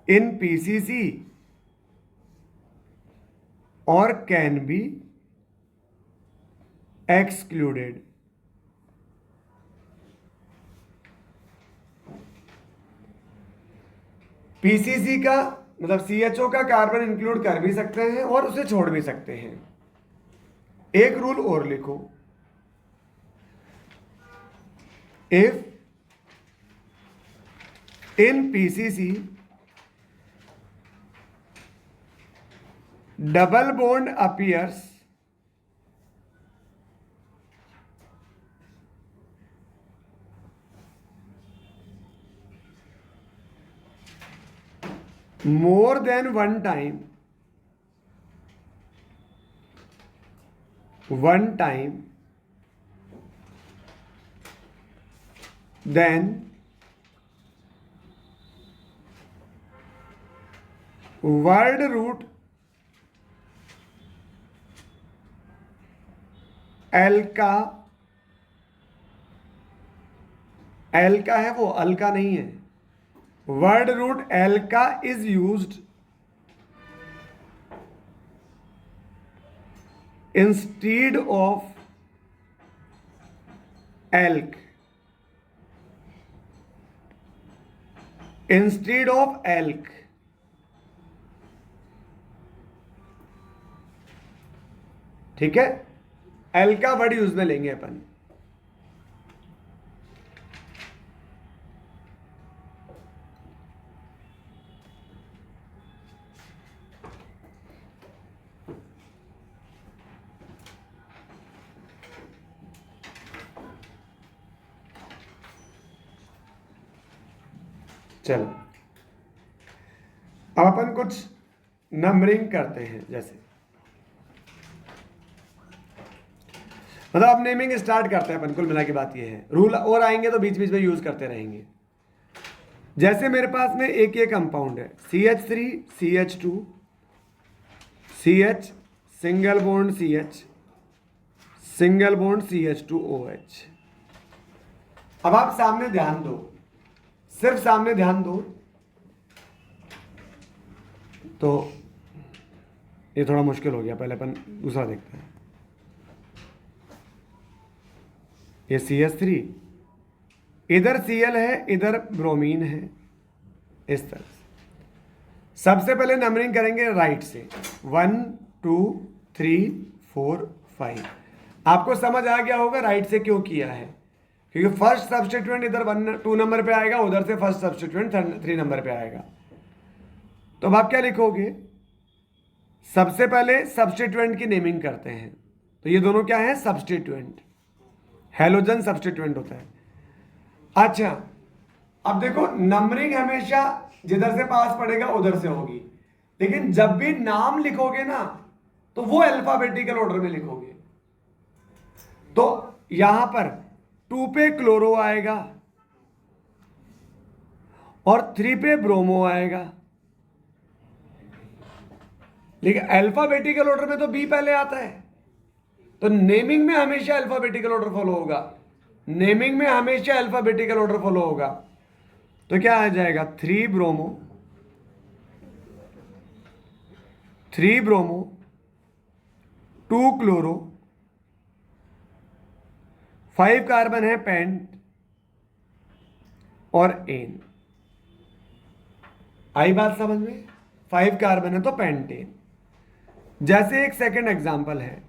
S1: in PCC or can be excluded। PCC का मतलब CHO का कार्बन इंक्लूड कर भी सकते हैं और उसे छोड़ भी सकते हैं। एक रूल और लिखो, if in PCC double bond appears more than one time, then word root alka, alka है वो, अल्का नहीं है। Word root alka is used instead of alk, instead of alk. ठीक है, एल्का वर्ड यूज में लेंगे अपन। चलो अब अपन कुछ नंबरिंग करते हैं, जैसे मतलब अब नेमिंग स्टार्ट करते हैं अपन। कुल मिला के बात ये है, रूल और आएंगे तो बीच बीच में यूज करते रहेंगे। जैसे मेरे पास में एक ये कंपाउंड है CH3 CH2 CH single bond CH single bond CH2OH। अब आप सामने ध्यान दो, सिर्फ सामने ध्यान दो, तो ये थोड़ा मुश्किल हो गया। पहले अपन दूसरा देखते हैं। ये CH3, इधर Cl है, इधर ब्रोमीन है, इस तरह से। सबसे पहले नंबरिंग करेंगे राइट से, 1 2 3 4 5। आपको समझ आ गया होगा राइट से क्यों किया है, क्योंकि फर्स्ट सब्स्टिट्यूएंट इधर 2 नंबर पे आएगा, उधर से फर्स्ट सब्स्टिट्यूएंट 3 नंबर पे आएगा। तो अब आप क्या लिखोगे, सबसे पहले सब्स्टिट्यूएंट की नेमिंग करते हैं। तो ये दोनों क्या है, सब्स्टिट्यूएंट, हैलोजन सब्स्टिट्यूएंट होता है। अच्छा, अब देखो नंबरिंग हमेशा जिधर से पास पड़ेगा उधर से होगी, लेकिन जब भी नाम लिखोगे ना तो वो अल्फाबेटिकल ऑर्डर में लिखोगे। तो यहां पर 2 पे क्लोरो आएगा और 3 पे ब्रोमो आएगा, लेकिन अल्फाबेटिकल ऑर्डर में तो बी पहले आता है। तो नेमिंग में हमेशा अल्फाबेटिकल ऑर्डर फॉलो होगा, नेमिंग में हमेशा अल्फाबेटिकल ऑर्डर फॉलो होगा। तो क्या आ जाएगा, 3 ब्रोमो 2 क्लोरो, 5 कार्बन है पेंट और एन। आई बात समझ में, 5 कार्बन है तो पेंटेन। जैसे एक सेकंड एग्जांपल है,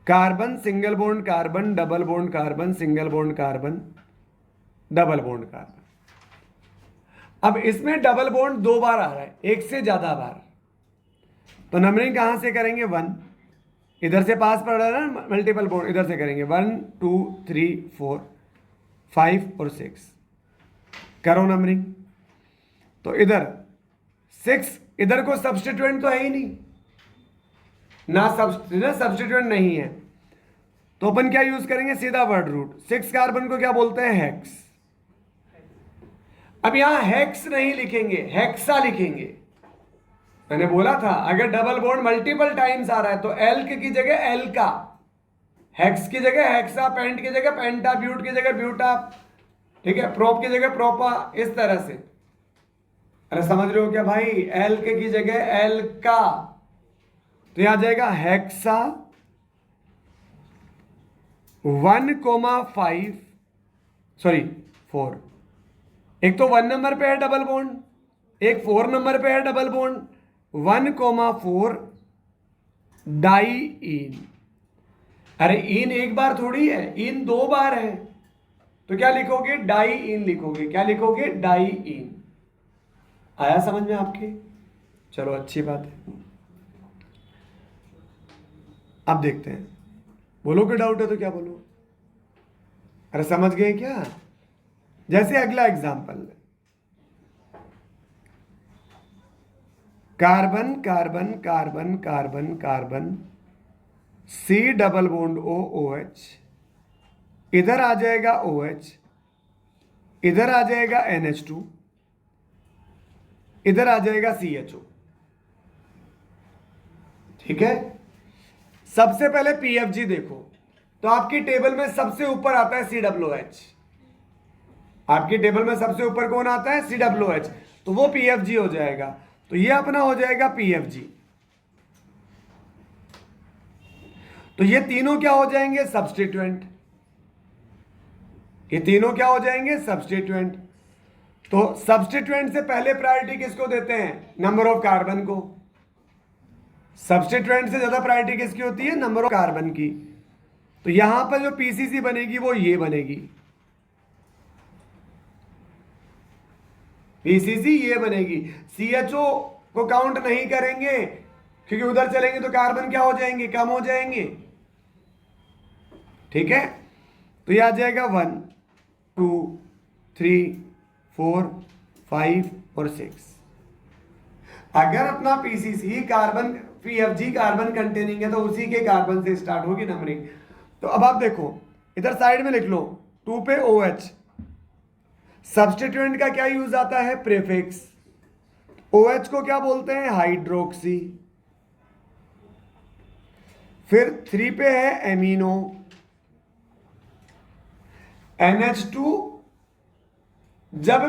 S1: carbon single bond carbon double bond carbon single bond carbon double bond carbon. अब इसमें डबल बॉन्ड 2 बार आ रहा है, एक से ज्यादा बार। तो नंबरिंग कहां से करेंगे, 1, इधर से पास पड़ रहा है ना मल्टीपल बॉन्ड, इधर से करेंगे 1 2 3 4 5 और 6। करो नंबरिंग। तो इधर 6, इधर को सब्स्टिट्यूएंट तो है ही नहीं ना, सब्स्टिट्यूएंट नहीं है, तो अपन क्या यूज करेंगे, सीधा वर्ड रूट। 6 कार्बन को क्या बोलते हैं, हेक्स। अब यहां हेक्स नहीं लिखेंगे, हेक्सा लिखेंगे। मैंने बोला था अगर डबल बॉन्ड मल्टीपल टाइम्स आ रहा है तो एल्क की जगह एल्का, हेक्स की जगह हेक्सा, पेंट की जगह पेंटा, ब्यूट की जगह ब्यूटा, ठीक है, प्रोप की जगह प्रोपा, इस तरह से। अरे समझ रहे हो क्या भाई, एल्क की जगह एल्का, तो यहां जाएगा हेक्सा 1,5 सॉरी 4। एक तो 1 नंबर पे है डबल बॉन्ड, एक 4 नंबर पे है डबल बॉन्ड। 1,4 डाई इन। अरे इन एक बार थोड़ी है, इन 2 बार है, तो क्या लिखोगे, डाई इन लिखोगे। क्या लिखोगे, डाई इन। आया समझ में आपके, चलो अच्छी बात है। अब देखते हैं, बोलो कि डाउट है तो क्या बोलो। अरे समझ गए क्या, जैसे अगला example, carbon carbon carbon carbon carbon C double bond O OH, इधर आ जाएगा OH, इधर आ जाएगा NH2, इधर आ जाएगा CHO। ठीक है, सबसे पहले PFG देखो, तो आपकी टेबल में सबसे ऊपर आता है COOH। आपकी टेबल में सबसे ऊपर कौन आता है? COOH, तो वो PFG हो जाएगा। तो ये अपना हो जाएगा PFG। तो ये तीनों क्या हो जाएंगे? सब्स्टिट्यूएंट। ये तीनों क्या हो जाएंगे? सब्स्टिट्यूएंट। तो सब्स्टिट्यूएंट से पहले प्रायोरिटी किसको देते हैं? नंबर ऑफ कार्बन को। सब्स्टिट्यूएंट से ज्यादा प्रायोरिटी किसकी होती है? नंबर ऑफ कार्बन की। तो यहां पर जो PCC बनेगी वो ये बनेगी, PCC ये बनेगी। CHO को काउंट नहीं करेंगे क्योंकि उधर चलेंगे तो कार्बन क्या हो जाएंगे? कम हो जाएंगे। ठीक है, तो ये आ जाएगा 1 2 3 4 5 और 6। अगर अपना PCC carbon PFG carbon containing है तो उसी के कार्बन से स्टार्ट होगी नंबरिंग। तो अब आप देखो इधर साइड में लिख लो 2 पे OH। सब्स्टिट्यूएंट का क्या यूज आता है? प्रीफिक्स। OH को क्या बोलते हैं? हाइड्रोक्सी। फिर 3 पे है एमिनो। NH2 जब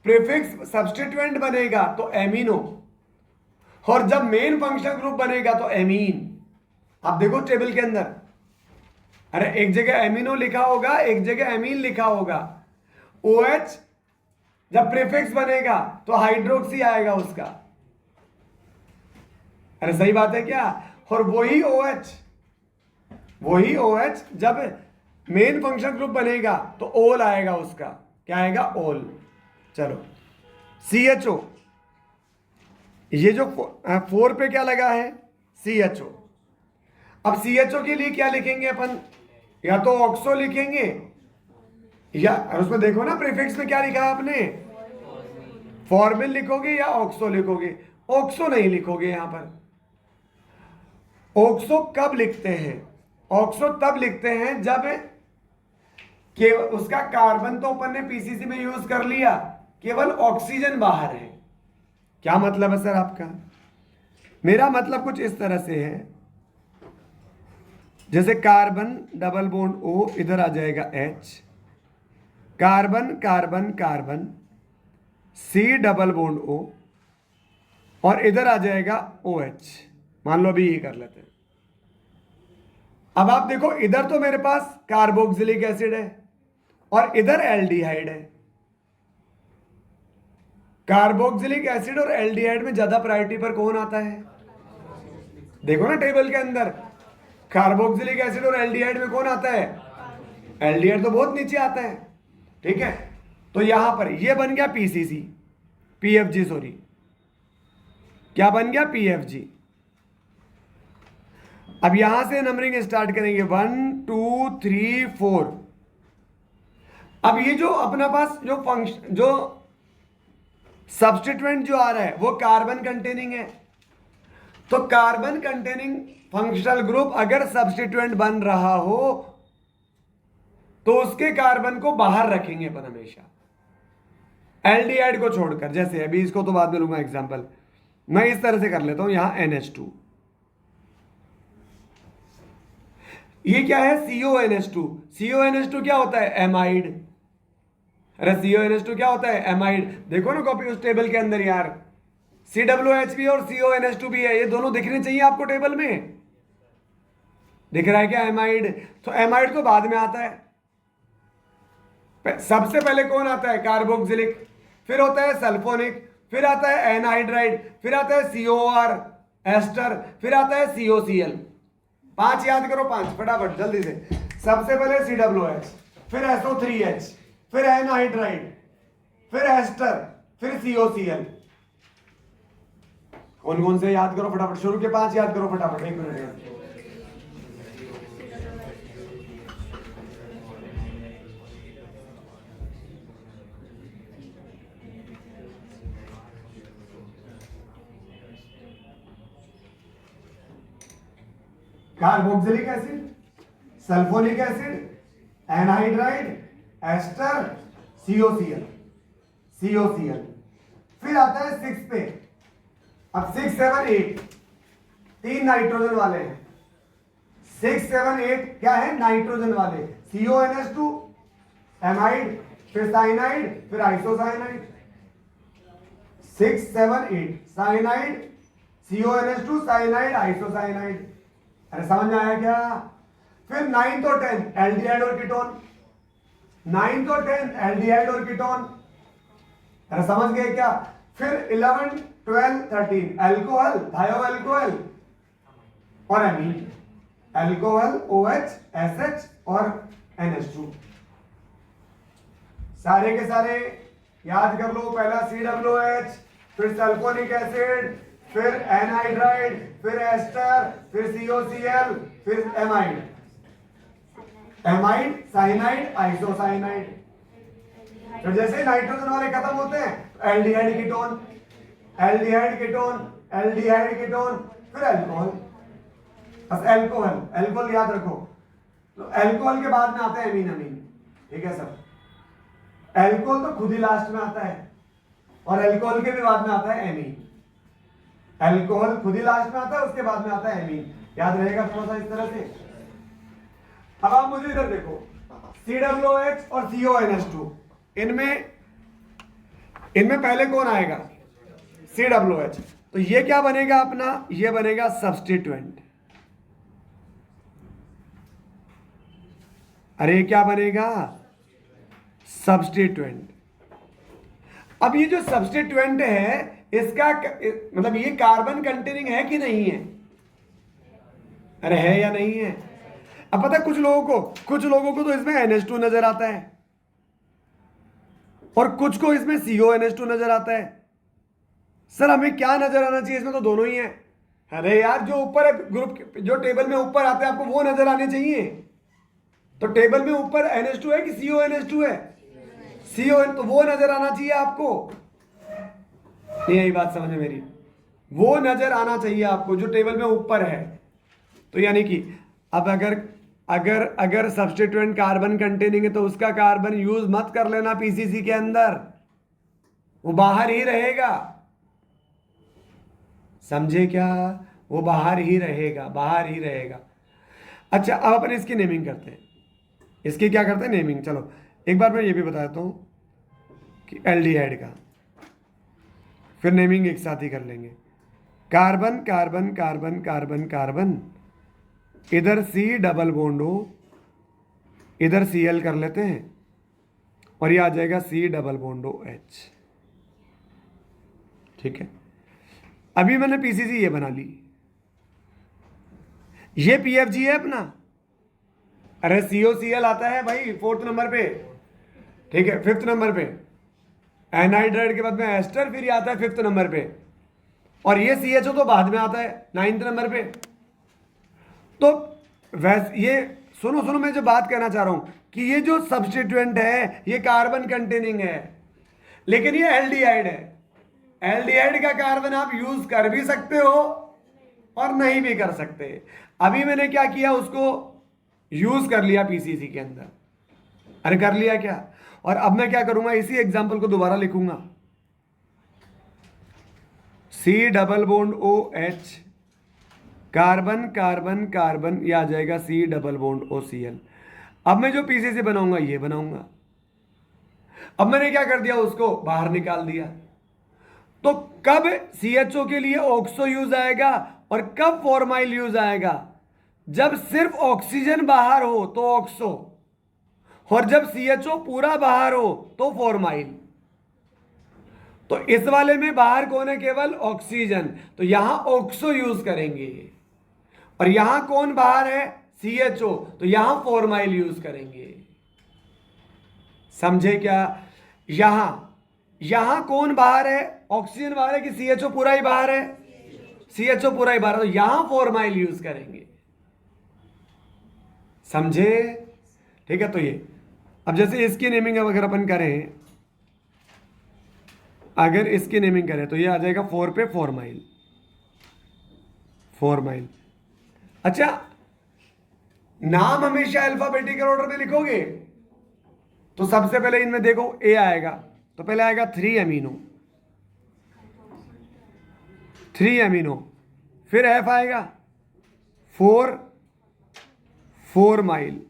S1: प्रीफिक्स सब्स्टिट्यूएंट बनेगा तो एमिनो, और जब मेन फंक्शनल ग्रुप बनेगा तो एमीन। आप देखो टेबल के अंदर, अरे एक जगह एमिनो लिखा होगा, एक जगह एमीन लिखा होगा। OH जब प्रीफिक्स बनेगा तो हाइड्रोक्सी आएगा उसका। अरे सही बात है क्या? और वही OH जब मेन फंक्शन ग्रुप बनेगा तो ओल आएगा उसका। क्या आएगा? ओल। चलो CHO, ये जो 4 पे क्या लगा है? CHO। अब CHO के लिए क्या लिखेंगे अपन? या तो ऑक्सो लिखेंगे, या उसमें देखो ना प्रीफिक्स में क्या लिखा है आपने? फॉर्मिल लिखोगे या ऑक्सो लिखोगे? ऑक्सो नहीं लिखोगे यहां पर। ऑक्सो कब लिखते हैं? ऑक्सो तब लिखते हैं जब कि उसका कार्बन तो अपन ने PCC में यूज कर लिया, केवल ऑक्सीजन बाहर है। क्या मतलब है सर आपका? मेरा मतलब कुछ इस तरह से है, जैसे कार्बन डबल बॉन्ड O, इधर आ जाएगा H, carbon carbon carbon C double bond O, और इधर आ जाएगा OH। मान लो अभी ये कर लेते हैं। अब आप देखो इधर तो मेरे पास कार्बोक्सिलिक एसिड है और इधर एल्डिहाइड है। कार्बोक्सिलिक एसिड और एल्डिहाइड में ज्यादा प्रायोरिटी पर कौन आता है? देखो ना टेबल के अंदर, कार्बोक्सिलिक एसिड और एल्डिहाइड में कौन आता है? एल्डिहाइड तो बहुत नीचे आता है। ठीक है, तो यहां पर ये बन गया PFG, सॉरी, क्या बन गया? PFG। अब यहां से नंबरिंग स्टार्ट करेंगे 1 2 3 4। अब ये जो अपना पास जो सब्स्टिट्यूएंट जो आ रहा है वो कार्बन कंटेनिंग है। तो कार्बन कंटेनिंग फंक्शनल ग्रुप अगर सब्स्टिट्यूएंट बन रहा हो तो उसके कार्बन को बाहर रखेंगे अपन हमेशा, एल्डिहाइड को छोड़कर। जैसे अभी इसको तो बाद में लूंगा एग्जांपल, मैं इस तरह से कर लेता हूं। यहां NH2, ये क्या है? CONH2। CONH2 क्या होता है? एमाइड। अरे CONH2 क्या होता है? एमाइड। देखो ना कॉपी उस टेबल के अंदर यार, COOH भी और CONH2 भी है, ये दोनों दिखने चाहिए आपको टेबल में। दिख रहा है क्या? एमाइड। तो एमाइड तो बाद में आता है, सबसे पहले कौन आता है? कार्बोक्सिलिक, फिर होता है सल्फोनिक, फिर आता है एनहाइड्राइड, फिर आता है COR एस्टर, फिर आता है COCl। 5 याद करो, 5 फटाफट जल्दी से। सबसे पहले COOH, फिर SO3H, फिर एनहाइड्राइड, फिर एस्टर, फिर COCl। कौन कौन से याद करो फटाफट, शुरू के 5 याद करो फटाफट, 1 minute. Carboxylic acid, sulphonic acid, anhydride, ester, COCl। फिर आता है 6 पे। अब 6 7 8 3 नाइट्रोजन वाले हैं, 6 7 8 क्या है, नाइट्रोजन वाले, CONH2 एमाइड, फिर साइनाइड, फिर isocyanide. 6 7 8 cyanide, CONH2 cyanide isocyanide. अरे समझ में आया क्या? फिर 9 और 10 एल्डिहाइड और कीटोन, 9 और 10 एल्डिहाइड और कीटोन। अरे समझ गए क्या? फिर 11 12 13 अल्कोहल, थायो अल्कोहल और एमीन, अल्कोहल OH SH और NH2। सारे के सारे याद कर लो। पहला COOH, फिर सल्फोनिक एसिड, फिर एनहाइड्राइड, फिर एस्टर, फिर COCl, फिर एमाइड, एमाइड साइनाइड आइसोसाइनाइड। फिर जैसे नाइट्रोजन वाले खत्म होते हैं aldehyde ketone, aldehyde ketone, aldehyde ketone, फिर अल्कोहल। बस अल्कोहल, अल्कोहल याद रखो। तो अल्कोहल के बाद में आता है एमीन अमीन। ठीक है सर? अल्कोहल तो खुद ही लास्ट में आता है और अल्कोहल के भी बाद में आता है एमीन। अल्कोहल खुद ही लास्ट में आता है, उसके बाद में आता है एमीन। याद रहेगा थोड़ा सा इस तरह से। अब आप मुझे इधर देखो, COOH और CONH2, इनमें पहले कौन आएगा? COOH। तो ये क्या बनेगा अपना? ये बनेगा सब्स्टिट्यूएंट। अरे क्या बनेगा? सब्स्टिट्यूएंट। अब ये जो सब्स्टिट्यूएंट है इसका मतलब ये कार्बन कंटेनिंग है कि नहीं है? अरे है या नहीं है? अब पता है कुछ लोगों को तो इसमें NH2 नजर आता है और कुछ को इसमें CONH2 नजर आता है। सर हमें क्या नजर आना चाहिए? इसमें तो दोनों ही है। अरे यार जो ऊपर है ग्रुप, जो टेबल में ऊपर आते हैं आपको वो नजर आने चाहिए। तो टेबल में ऊपर NH2 है कि CONH2 है? CO, तो वो नजर आना चाहिए आपको। नहीं यही बात समझ में मेरी? वो नजर आना चाहिए आपको जो टेबल में ऊपर है। तो यानी कि अब अगर सब्स्टिट्यूएंट कार्बन कंटेनिंग है तो उसका कार्बन यूज मत कर लेना पीसीसी के अंदर, वो बाहर ही रहेगा। समझे क्या? वो बाहर ही रहेगा। अच्छा अब अपन इसकी नेमिंग करते हैं। इसकी क्या करते हैं? नेमिंग। चलो एक बार मैं ये भी बता देता हूं कि एल्डिहाइड का, फिर नेमिंग एक साथ ही कर लेंगे। Carbon carbon carbon carbon carbon, इधर C डबल बॉन्ड हो, इधर Cl कर लेते हैं और ये आ जाएगा C डबल बॉन्ड OH। ठीक है? अभी मैंने पीसीसी ये बना ली, ये PFG है अपना। अरे COCl आता है भाई 4th नंबर पे। ठीक है? 5th नंबर पे एनहाइड्राइड के बाद में एस्टर, फिर ये आता है 5th नंबर पे, और ये CHO तो बाद में आता है 9th नंबर पे। तो वैसे ये सुनो मैं जो बात कहना चाह रहा हूं कि ये जो सब्स्टिट्यूएंट है ये कार्बन कंटेनिंग है, लेकिन ये एल्डिहाइड है। एल्डिहाइड का कार्बन आप यूज कर भी सकते हो और नहीं भी कर सकते। अभी मैंने क्या किया, उसको यूज कर लिया पीसीसी के अंदर। अरे कर लिया क्या? और अब मैं क्या करूंगा, इसी एग्जांपल को दोबारा लिखूंगा। C double bond OH, carbon carbon carbon, ये आ जाएगा C डबल बॉन्ड OCl। अब मैं जो पीसीसी बनाऊंगा ये बनाऊंगा। अब मैंने क्या कर दिया, उसको बाहर निकाल दिया। तो कब CHO के लिए ऑक्सो यूज आएगा और कब फॉर्माइल यूज आएगा? जब सिर्फ ऑक्सीजन बाहर हो तो ऑक्सो, और जब CHO पूरा बाहर हो तो फॉर्माइल। तो इस वाले में बाहर कौन है? केवल ऑक्सीजन, तो यहां ऑक्सो यूज करेंगे। और यहां कौन बाहर है? CHO, तो यहां फॉर्माइल यूज करेंगे। समझे क्या? यहां कौन बाहर है? ऑक्सीजन बाहर है कि CHO पूरा ही बाहर है? CHO पूरा ही बाहर है, तो यहां फॉर्माइल यूज करेंगे। समझे? ठीक है? तो ये अब जैसे इसकी नेमिंग अगर अपन करें, अगर इसकी नेमिंग करें तो ये आ जाएगा 4 पे फॉर्माइल। अच्छा नाम हमेशा अल्फाबेटिकल ऑर्डर में लिखोगे तो सबसे पहले इनमें देखो A आएगा, तो पहले आएगा 3 अमीनो, फिर F आएगा 4 4 माइल।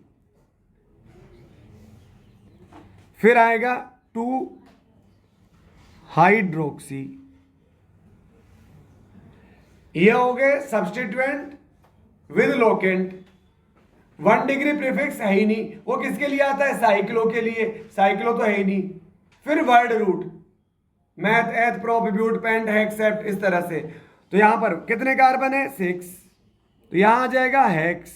S1: फिर आएगा 2 हाइड्रोक्सी। ये हो गए substituent with locant. 1 degree prefix है ही नहीं, वो किसके लिए आता है? साइक्लो के लिए। साइक्लो तो है ही नहीं। फिर वर्ड रूट, मैथ, एथ, प्रोप, ब्यूट, पेंट, हेक्स, सेप्ट, इस तरह से। तो यहां पर कितने कार्बन है? 6। तो यहां आ जाएगा हेक्स।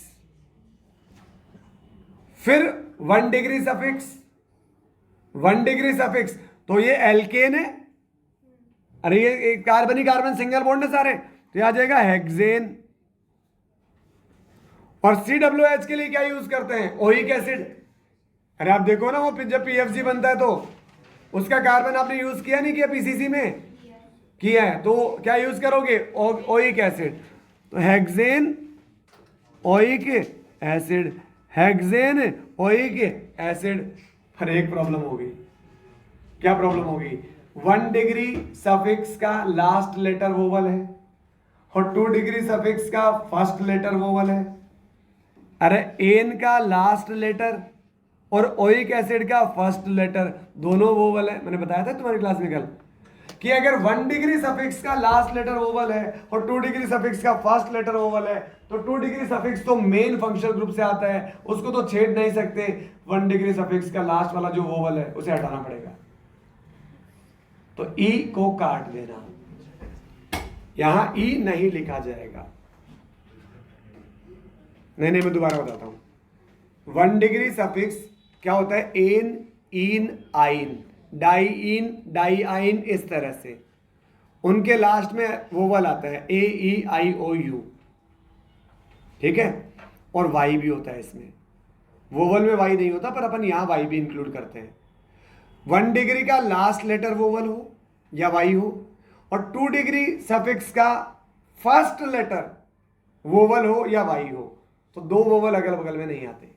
S1: फिर 1 डिग्री सफिक्स, 1 डिग्री सफिक्स, तो ये एल्केन है। अरे ये कार्बन ही कार्बन, सिंगल बॉन्ड है सारे, तो ये आ जाएगा हेक्सेन। और COOH के लिए क्या यूज करते हैं? Oic acid. अरे आप देखो ना, वो जब PFG बनता है तो उसका कार्बन आपने यूज किया नहीं किया? PCC में किया है, तो क्या यूज करोगे? Oic acid. तो hexane oic acid, hexane oic acid. फिर एक प्रॉब्लम होगी। क्या प्रॉब्लम होगी? 1 डिग्री सफिक्स का लास्ट लेटर वोवल है और 2 डिग्री सफिक्स का फर्स्ट लेटर वोवल है। अरे एन का लास्ट लेटर और ओइक एसिड का फर्स्ट लेटर दोनों वोवल है। मैंने बताया था तुम्हारी क्लास में कल कि अगर 1 डिग्री सफिक्स का लास्ट लेटर वोवल है और 2 डिग्री सफिक्स का फर्स्ट लेटर वोवल है, तो 2 डिग्री सफिक्स तो मेन फंक्शनल ग्रुप से आता है, उसको तो छेड़ नहीं सकते। 1 डिग्री सफिक्स का लास्ट वाला जो वोवल है उसे हटाना पड़ेगा। तो ई को काट देना, यहां ई नहीं लिखा जाएगा। नहीं, मैं दोबारा बताता हूं। 1 डिग्री सफिक्स क्या होता है? एन, इन, आइन, डाई इन, डाई आइन, इस तरह से उनके लास्ट में वोवल आता है, ए, ई, आई, ओ, यू। ठीक है? और वाई भी होता है इसमें। वोवल में वाई नहीं होता, पर अपन यहां वाई भी इंक्लूड करते हैं। 1 डिग्री का लास्ट लेटर वोवल हो या वाई हो, और 2 डिग्री सफिक्स का फर्स्ट लेटर वोवल हो या वाई हो, तो दो वोवल अगल बगल में नहीं आते।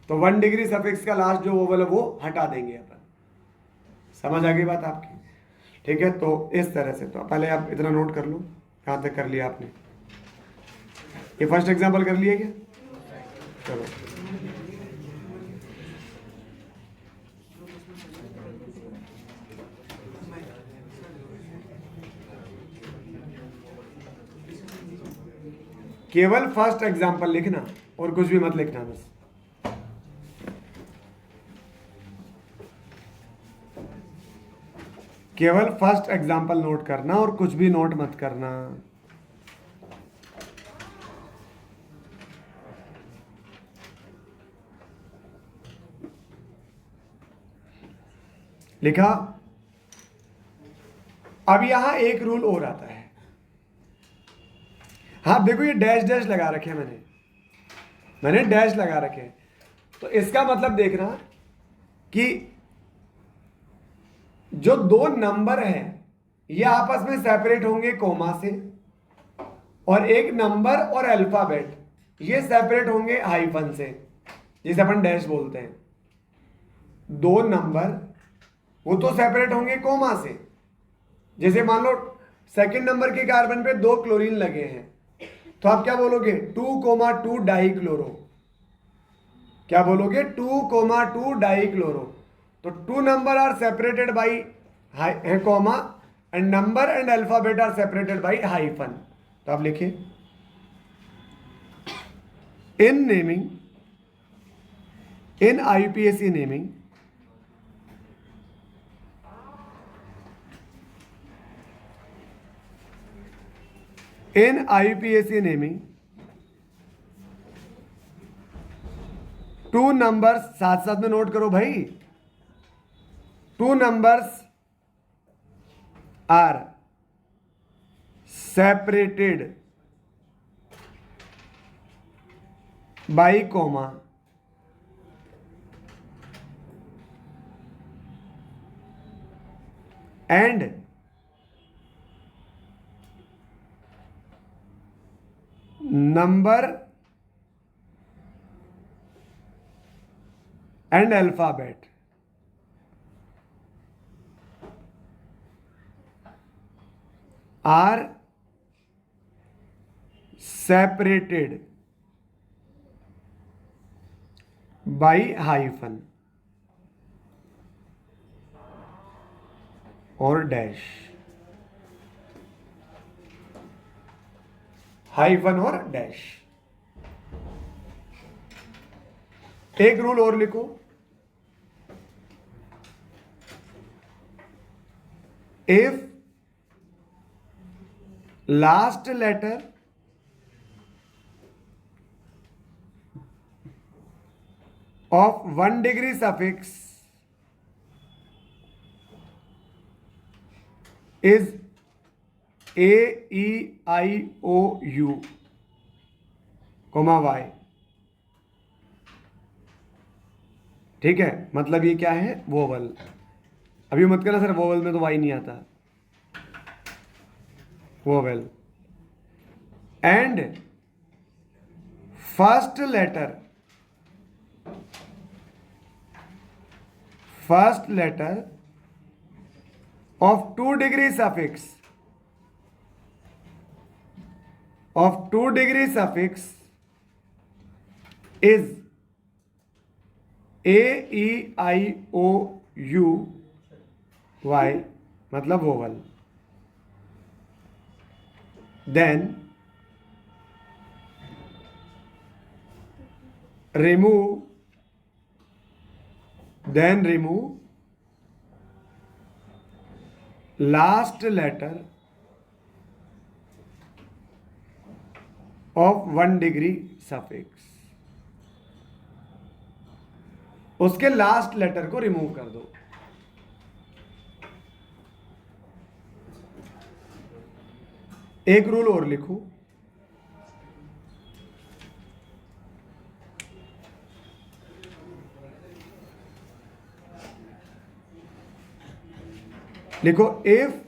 S1: तो 1 डिग्री सफिक्स का लास्ट जो वोवल है वो हटा देंगे अपन। समझ आ गई बात आपकी? ठीक है, तो इस तरह से। तो पहले आप इतना नोट कर लो, कहां तक कर लिया आपने? ये फर्स्ट एग्जांपल कर लिए क्या? चलो, केवल फर्स्ट एग्जांपल लिखना और कुछ भी मत लिखना बस। केवल फर्स्ट एग्जांपल नोट करना और कुछ भी नोट मत करना। लिखा? अब यहां एक रूल और आता है। हाँ देखो, ये डैश डैश लगा रखे हैं, मैंने डैश लगा रखे हैं। तो इसका मतलब देखना कि जो दो नंबर हैं ये आपस में सेपरेट होंगे कोमा से, और एक नंबर और अल्फाबेट ये सेपरेट होंगे हाइफन से, जिसे अपन डैश बोलते हैं। दो नंबर वो तो सेपरेट होंगे कोमा से। जैसे मान लो सेकंड नंबर के कार्बन पे 2 क्लोरीन लगे हैं, तो आप क्या बोलोगे? 2,2 डाइक्लोरो। क्या बोलोगे? 2,2 डाइक्लोरो। तो 2 number are separated by comma, and number and alphabet are separated by hyphen. तो आप लिखिए, in naming, in IUPAC naming, in IUPAC naming, 2 numbers, साथ साथ में नोट करो भाई, 2 numbers are separated by comma and number and alphabet are separated by hyphen और dash, hyphen और डैश। एक रूल और लिखो, if last letter of 1 degree suffix is A, E, I, O, U, y। ठीक है, मतलब ये क्या है, वोवल। अभी मत करना सर, वोवल में तो वाई नहीं आता, vowel. And first letter of 2 degree suffix is A, E, I, O, U, Y, मतलब vowel. Then remove last letter of 1 degree suffix, उसके लास्ट लेटर को रिमूव कर दो। एक रूल और लिखो, लिखो if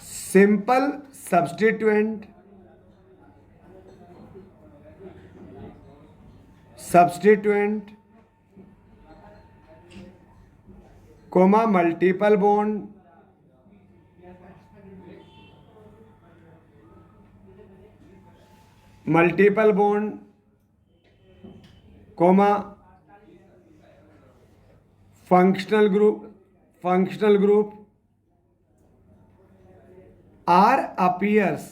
S1: simple substituent comma multiple bond comma functional group are appears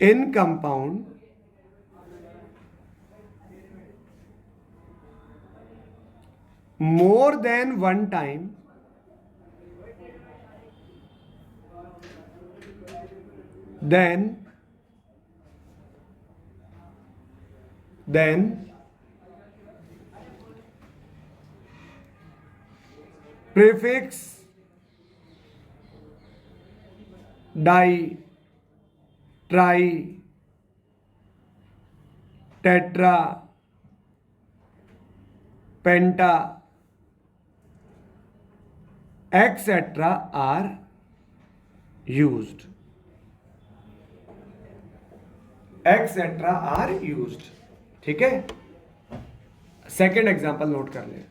S1: in compound more than one time, then prefix di, tri, tetra, penta, etc. are used, ठीक है। सेकेंड एग्जाम्पल नोट कर लें।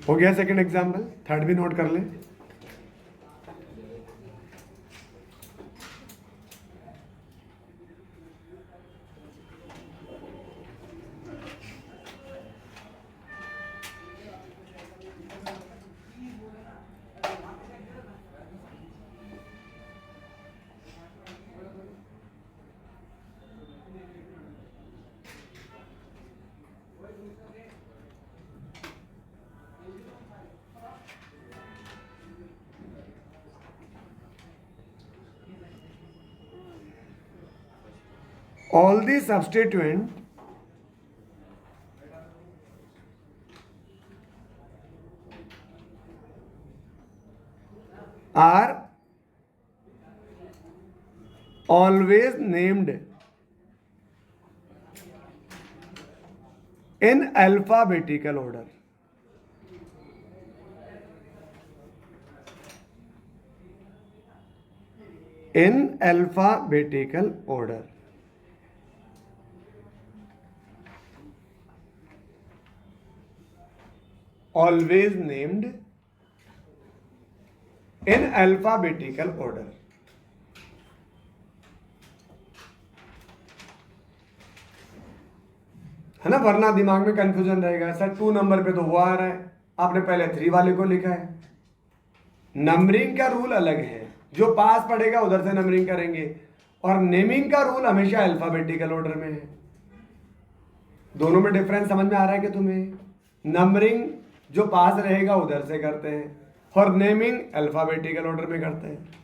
S1: हो गया सेकंड एग्जाम्पल, थर्ड भी note कर लें। all the substituent are always named in alphabetical order. In alphabetical order. Always named in alphabetical order. है ना, वरना दिमाग में कंफ्यूजन रहेगा। सर 2 नंबर पे तो वो आ रहा है, आपने पहले 3 वाले को लिखा है। नंबरिंग का रूल अलग है, जो पास पड़ेगा उधर से नंबरिंग करेंगे, और नेमिंग का रूल हमेशा अल्फाबेटिकल ऑर्डर में है। दोनों में डिफरेंस समझ में आ रहा है कि तुम्हें? नंबरिंग जो पास रहेगा उधर से करते हैं, और नेमिंग अल्फाबेटिकल ऑर्डर में करते हैं।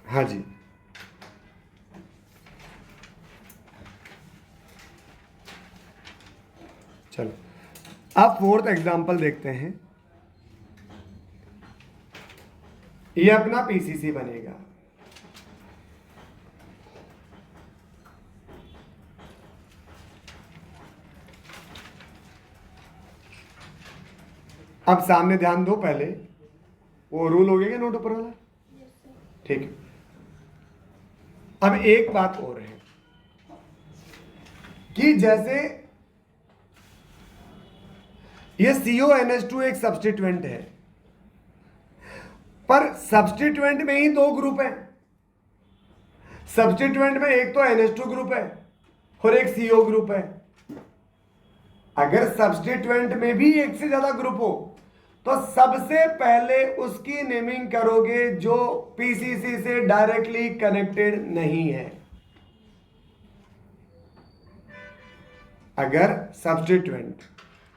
S1: हाँ जी, चलो अब 4th एग्जाम्पल देखते हैं। ये अपना पीसीसी बनेगा। अब सामने ध्यान दो, पहले वो रूल हो गया क्या नोट ऊपर वाला? ठीक है। अब एक बात और है कि जैसे ये CONH2 एक सब्स्टिट्यूएंट है, पर सब्स्टिट्यूएंट में ही 2 ग्रुप है। सब्स्टिट्यूएंट में एक तो NH2 ग्रुप है और एक CO ग्रुप है। अगर सब्स्टिट्यूएंट में भी एक से ज्यादा ग्रुप हो तो सबसे पहले उसकी नेमिंग करोगे जो पीसीसी से डायरेक्टली कनेक्टेड नहीं है। अगर सब्स्टिट्यूएंट,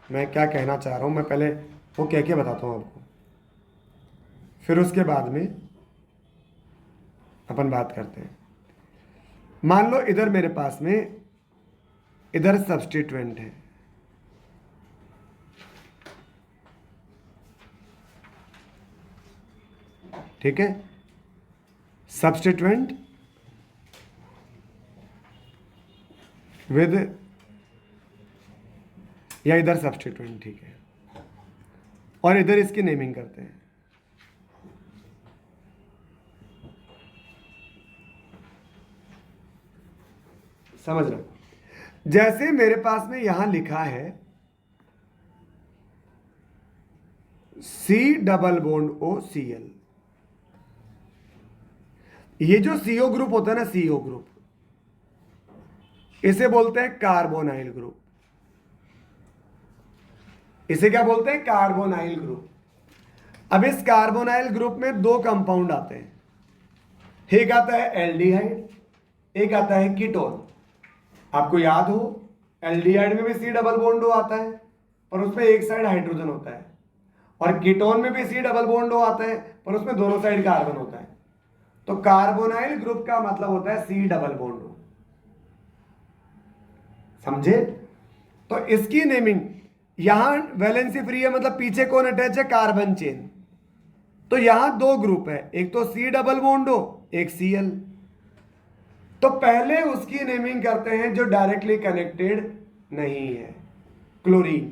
S1: मैं क्या कहना चाह रहा हूं, मैं पहले वो कह के बताता हूं आपको, फिर उसके बाद में अपन बात करते हैं। मान लो इधर मेरे पास में इधर सब्स्टिट्यूएंट है, ठीक है, सब्स्टिट्यूएंट विद, या इधर सब्स्टिट्यूएंट, ठीक है, और इधर इसकी नेमिंग करते हैं। समझ रहे हो? जैसे मेरे पास में यहां लिखा है C++OCl, ये जो CO ग्रुप होता है ना, CO ग्रुप, इसे बोलते हैं कार्बोनाइल ग्रुप। इसे क्या बोलते हैं? Carbonyl group. अब इस कार्बोनाइल ग्रुप में 2 कंपाउंड आते हैं, एक आता है एल्डिहाइड, एक आता है कीटोन। आपको याद हो, एल्डिहाइड में भी C++O आता है पर उसमें एक साइड हाइड्रोजन होता है, और कीटोन में भी C++O आता है पर उसमें दोनों साइड कार्बन होता है। तो कार्बोनाइल ग्रुप का मतलब होता है C++O। समझे? तो इसकी नेमिंग, यहां वैलेंसी फ्री है, मतलब पीछे कौन अटैच है? Carbon chain. तो यहां 2 ग्रुप है, एक तो C++O, एक Cl। तो पहले उसकी नेमिंग करते हैं जो डायरेक्टली कनेक्टेड नहीं है, क्लोरीन।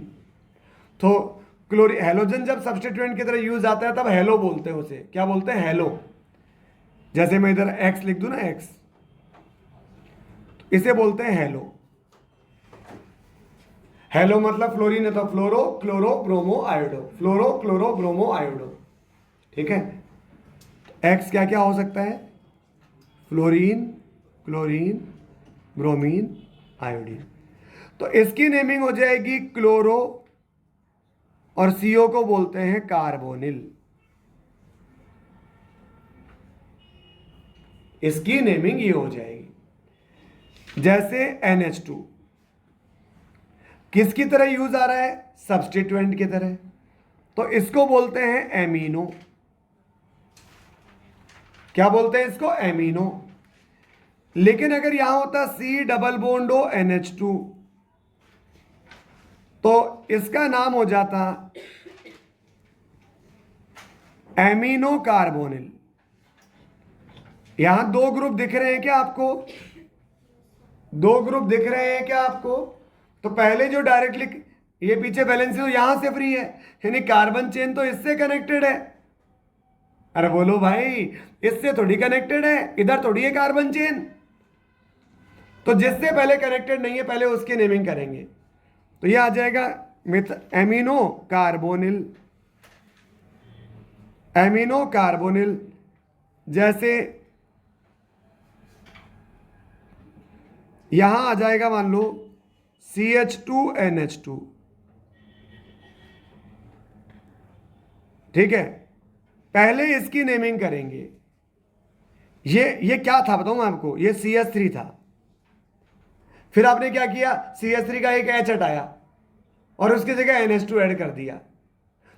S1: तो क्लोरीन, हेलोजन जब सब्स्टिट्यूएंट की तरह यूज आता है तब हेलो बोलते हैं उसे। क्या बोलते हैं? हेलो। जैसे मैं इधर X लिख दूं ना, X, तो इसे बोलते हैं हेलो। हेलो मतलब फ्लोरीन है तो fluoro chloro bromo iodo, fluoro chloro bromo iodo, ठीक है। X क्या क्या हो सकता है? Fluorine, chlorine, bromine, iodine. तो इसकी नेमिंग हो जाएगी क्लोरो और CO को बोलते हैं कार्बोनिल। इसकी नेमिंग ये हो जाएगी। जैसे NH2 किसकी तरह यूज आ रहा है? सब्स्टिट्यूएंट की तरह, तो इसको बोलते हैं एमिनो। क्या बोलते हैं इसको? एमिनो। लेकिन अगर यहां होता C double bond O NH2 तो इसका नाम हो जाता एमिनो कार्बोनिल। यहां दो ग्रुप दिख रहे हैं क्या आपको? दो ग्रुप दिख रहे हैं क्या आपको? तो पहले जो डायरेक्टली ये पीछे बैलेंस है तो यहां से फ्री है, यानी कार्बन चेन तो इससे कनेक्टेड है। अरे बोलो भाई, इससे थोड़ी कनेक्टेड है, इधर थोड़ी है कार्बन चेन। तो जिससे पहले कनेक्टेड नहीं है पहले उसकी नेमिंग करेंगे। तो ये आ जाएगा एमिनो कार्बोनिल। एमिनो कार्बोनिल जैसे यहां आ जाएगा, मान लो CH2NH2, ठीक है। पहले इसकी नेमिंग करेंगे। ये क्या था बताऊं मैं आपको? ये CH3 था। फिर आपने क्या किया? CH3 का एक H हटाया और उसकी जगह NH2 ऐड कर दिया,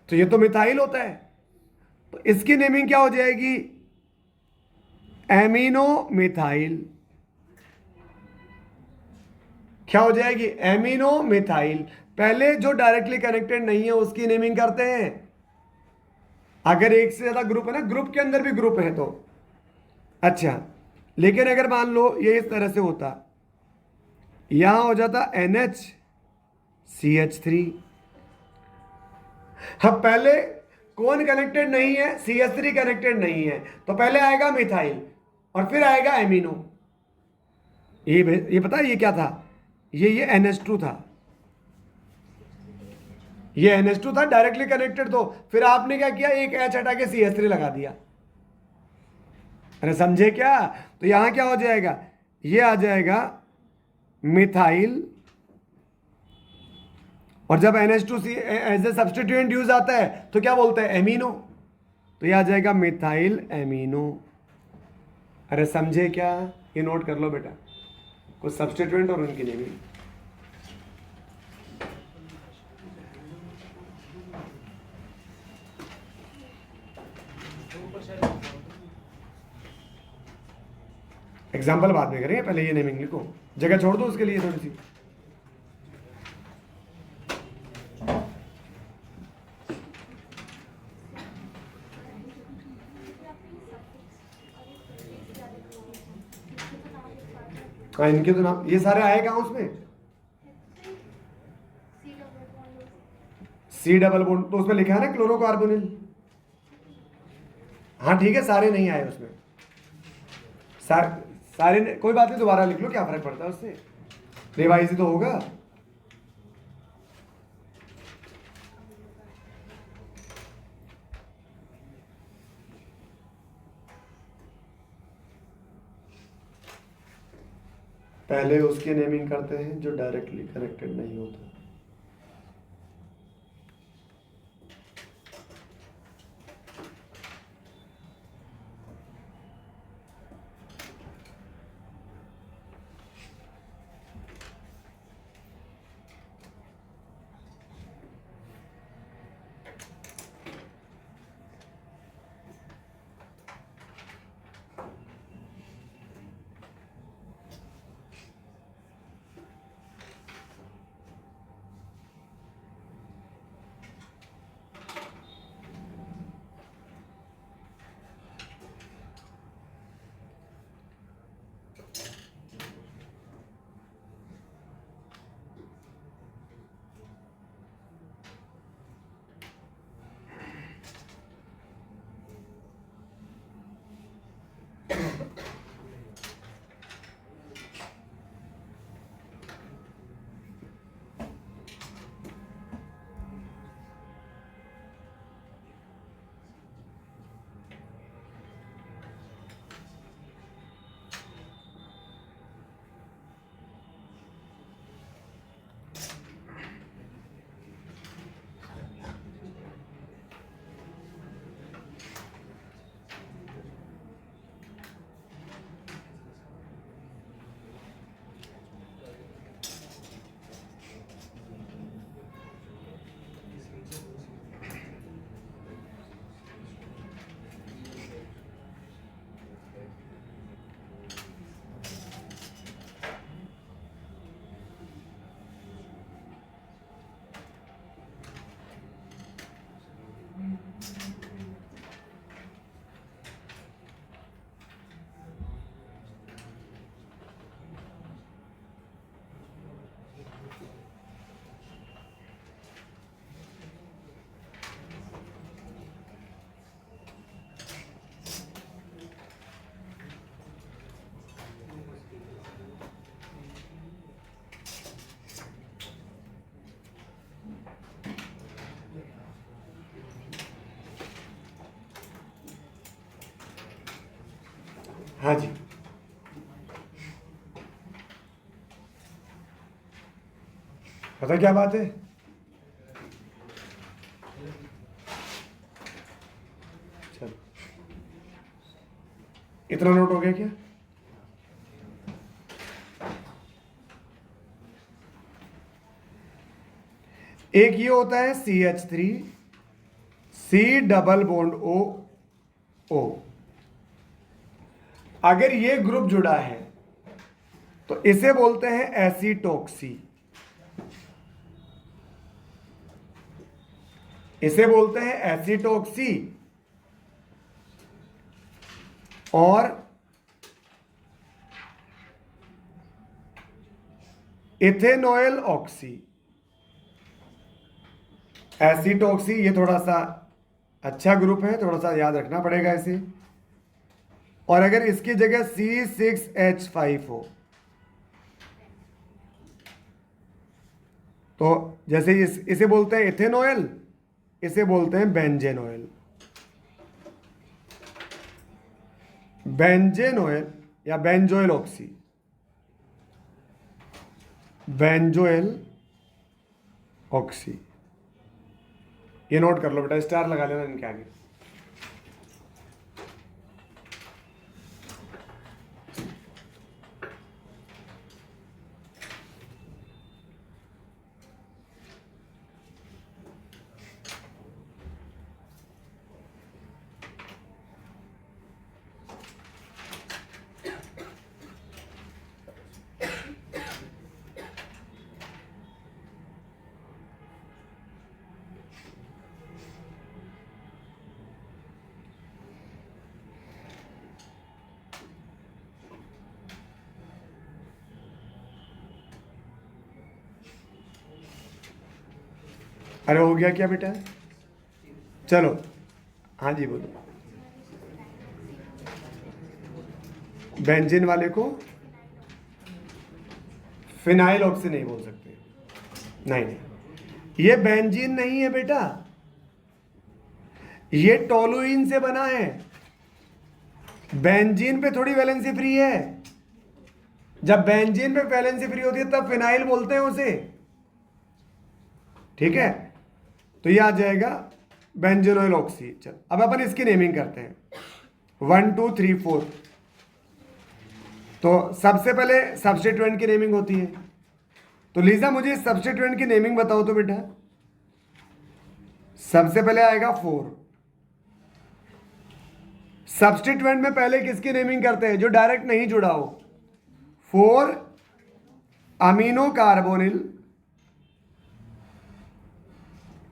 S1: तो ये तो मिथाइल होता है। तो इसकी नेमिंग क्या हो जाएगी? Amino methyl. क्या हो जाएगी? Amino methyl. पहले जो डायरेक्टली कनेक्टेड नहीं है उसकी नेमिंग करते हैं। अगर एक से ज्यादा ग्रुप है ना, ग्रुप के अंदर भी ग्रुप है तो अच्छा। लेकिन अगर मान लो ये इस तरह से होता, यहां हो जाता NHCH3। अब पहले कौन कनेक्टेड नहीं है? CH3 कनेक्टेड नहीं है, तो पहले आएगा मिथाइल और फिर आएगा एमिनो। ये पता है ये क्या था? ये NH2 था। ये NH2 था डायरेक्टली कनेक्टेड, तो फिर आपने क्या किया? एक H हटा के CH3 लगा दिया। अरे समझे क्या? तो यहां क्या हो जाएगा? ये आ जाएगा मिथाइल, और जब NH2 as a substituent use आता है तो क्या बोलते हैं? एमिनो। तो ये आ जाएगा मिथाइल एमिनो। अरे समझे क्या? ये नोट कर लो बेटा, कुछ सब्सटीट्यूएंट और उनकी नेमिंग। एग्जाम्पल बाद में करेंगे, पहले ये नेमिंग लिखो, जगह छोड़ दो उसके लिए थोड़ी सी। हाँ इनके तो नाम, ये सारे आए कहाँ उसमें? C डबल बॉन्ड, तो उसमें लिखा है ना क्लोरोकार्बोनिल। हाँ ठीक है, सारे नहीं आए उसमें। सारे कोई बात नहीं, दोबारा लिख लो, क्या फर्क पड़ता है उससे, रिवाइज ही तो होगा। पहले उसकी नेमिंग करते हैं जो डायरेक्टली कनेक्टेड नहीं होता। हाँ जी, पता क्या बात है? चलो, इतना नोट हो गया क्या? एक ये होता है CH3, C double bond O। अगर ये ग्रुप जुड़ा है तो इसे बोलते हैं एसिटॉक्सी, इसे बोलते हैं एसिटॉक्सी। और इथेनॉयल ऑक्सी, एसिटॉक्सी, ये थोड़ा सा अच्छा ग्रुप है, थोड़ा सा याद रखना पड़ेगा इसे। और अगर इसकी जगह C6H5 हो तो जैसे इसे बोलते हैं इथेनॉयल, इसे बोलते हैं बेंजेन ऑयल। बेंजेन ऑयल या बेंजोइल ऑक्सी, बेंजोइल ऑक्सी, ये नोट कर लो बेटा, स्टार लगा लेना इनके आगे। अरे हो गया क्या बेटा? चलो, हाँ जी बोलो। बेंजीन वाले को फिनाइल ऑक्सी नहीं बोल सकते, नहीं नहीं, ये बेंजीन नहीं है बेटा, ये टोलुइन से बना है। बेंजीन पे थोड़ी वैलेंसी फ्री है, जब बेंजीन पे वैलेंसी फ्री होती है तब फिनाइल बोलते हैं उसे, ठीक है? तो ये आ जाएगा बेंजीनोइल ऑक्सी। चल अब अपन इसकी नेमिंग करते हैं, 1 2 3 4। तो सबसे पहले सब्स्टिट्यूएंट की नेमिंग होती है, तो लीजा मुझे सब्स्टिट्यूएंट की नेमिंग बताओ तो बेटा। सबसे पहले आएगा 4। सब्स्टिट्यूएंट में पहले किसकी नेमिंग करते हैं? जो डायरेक्ट नहीं जुड़ा हो। 4 अमीनो कार्बोनिल,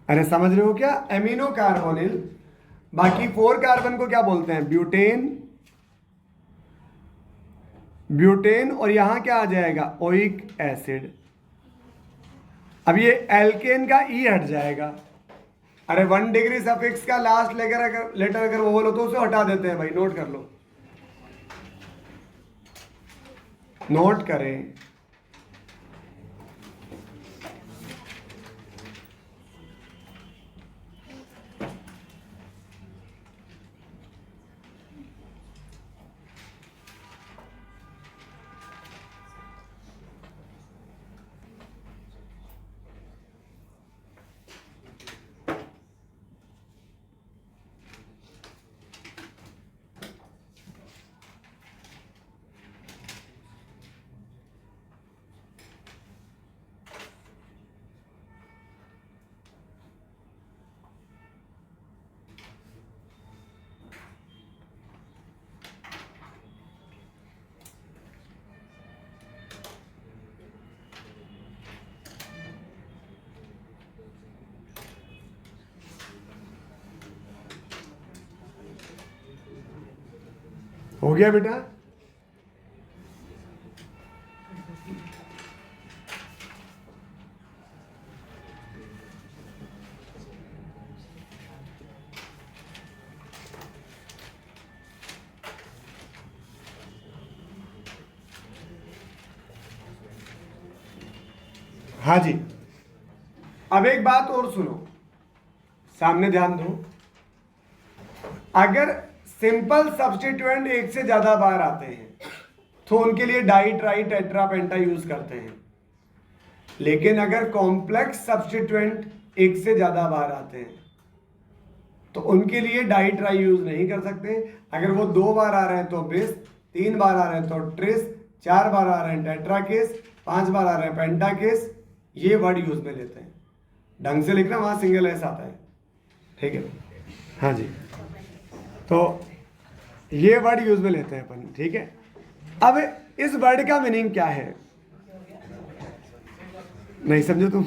S1: अरे समझ रहे हो क्या? Amino carbonyl. बाकी 4 कार्बन को क्या बोलते हैं? Butane, butane. और यहां क्या आ जाएगा? Oic acid. अब ये एल्केन का ई हट जाएगा। अरे 1 डिग्री सफिक्स का लास्ट लेटर अगर वो बोलो तो उसे हटा देते हैं भाई, नोट कर लो, नोट करें। हो गया बेटा? हाँ जी, अब एक बात और सुनो, सामने ध्यान दो। अगर
S3: सिंपल सब्स्टिट्यूएंट एक से ज्यादा बार आते हैं तो उनके लिए डाई ट्राई टेट्रा पेंटा यूज करते हैं, लेकिन अगर कॉम्प्लेक्स सब्स्टिट्यूएंट एक से ज्यादा बार आते हैं तो उनके लिए डाई ट्राई यूज नहीं कर सकते। अगर वो 2 बार आ रहे हैं तो बिस, 3 बार आ रहे हैं तो ट्रिस, 4 बार आ रहे हैं टेट्रा केस, 5 बार आ रहे हैं पेंटा केस, ये वर्ड यूज में लेते हैं। ढंग से लिखना, वहां सिंगल एस आता है, ठीक है। हाँ जी, तो ये वर्ड यूज में लेते हैं अपन, ठीक है। अब इस वर्ड का मीनिंग क्या है, नहीं समझे तुम?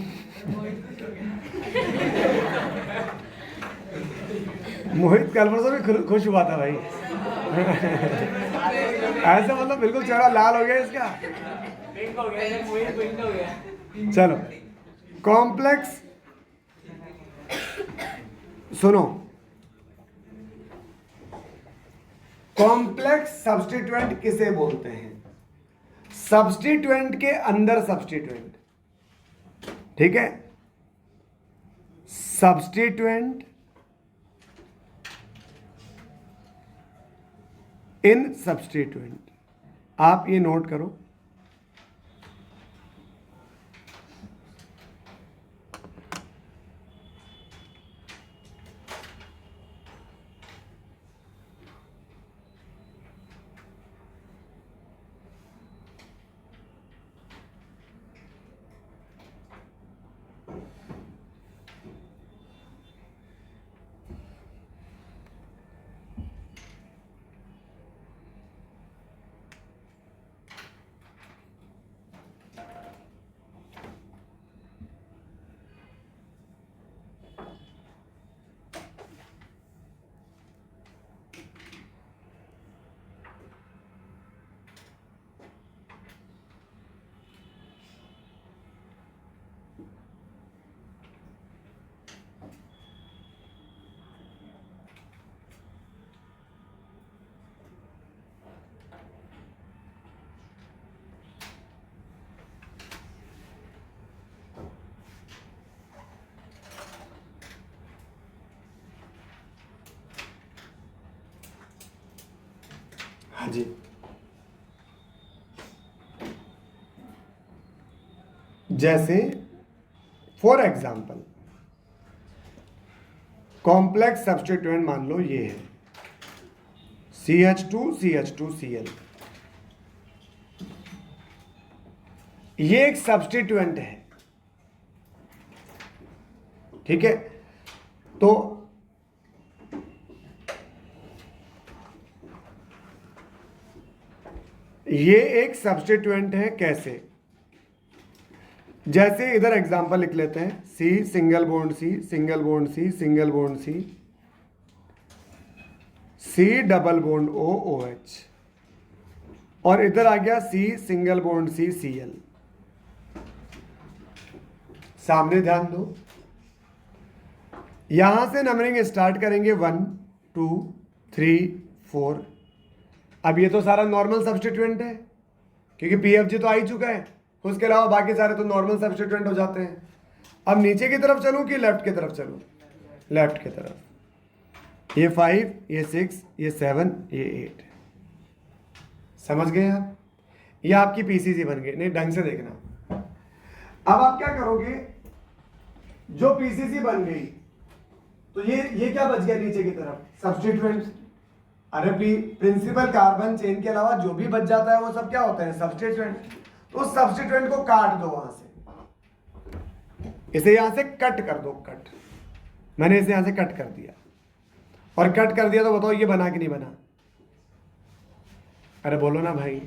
S3: मोहित कल परसों भी खुश हुआ था भाई। ऐसा मतलब बिल्कुल चेहरा लाल हो गया इसका। चलो, कॉम्प्लेक्स सुनो, कॉम्प्लेक्स सब्स्टिट्यूएंट किसे बोलते हैं? सब्स्टिट्यूएंट के अंदर सब्स्टिट्यूएंट, ठीक है। सब्स्टिट्यूएंट इन सब्स्टिट्यूएंट, आप ये नोट करो। हाँ जी, जैसे फॉर एग्जाम्पल कॉम्प्लेक्स सब्स्टिट्यूएंट मान लो ये है CH2CH2Cl, ये एक सब्स्टिट्यूएंट है, ठीक है। तो ये एक सब्स्टिट्यूएंट है, कैसे? जैसे इधर एग्जांपल लिख लेते हैं, C single bond C single bond C single bond C, C double bond O OH, और इधर आ गया C single bond C Cl। सामने ध्यान दो, यहां से नंबरिंग स्टार्ट करेंगे 1 2 3 4। अब ये तो सारा नॉर्मल सब्स्टिट्यूएंट है क्योंकि PFG तो आ ही चुका है, उसके अलावा बाकी सारे तो नॉर्मल सब्स्टिट्यूएंट हो जाते हैं। अब नीचे की तरफ चलूं कि लेफ्ट की तरफ चलूं? लेफ्ट की तरफ। ये 5, ये 6, ये 7, ये 8, समझ गए आप? ये आपकी PCC बन गई। नहीं, ढंग से देखना। अब आप क्या करोगे, जो PCC बन गई तो ये क्या बच गया नीचे की तरफ? सब्स्टिट्यूएंट। अरे प्रिंसिपल कार्बन चेन के अलावा जो भी बच जाता है वो सब क्या होते हैं? सब्स्टिट्यूएंट। तो उस सब्स्टिट्यूएंट को काट दो वहां से, इसे यहां से कट कर दो। कट, मैंने इसे यहां से कट कर दिया, और कट कर दिया तो बताओ ये बना कि नहीं बना? अरे बोलो ना भाई।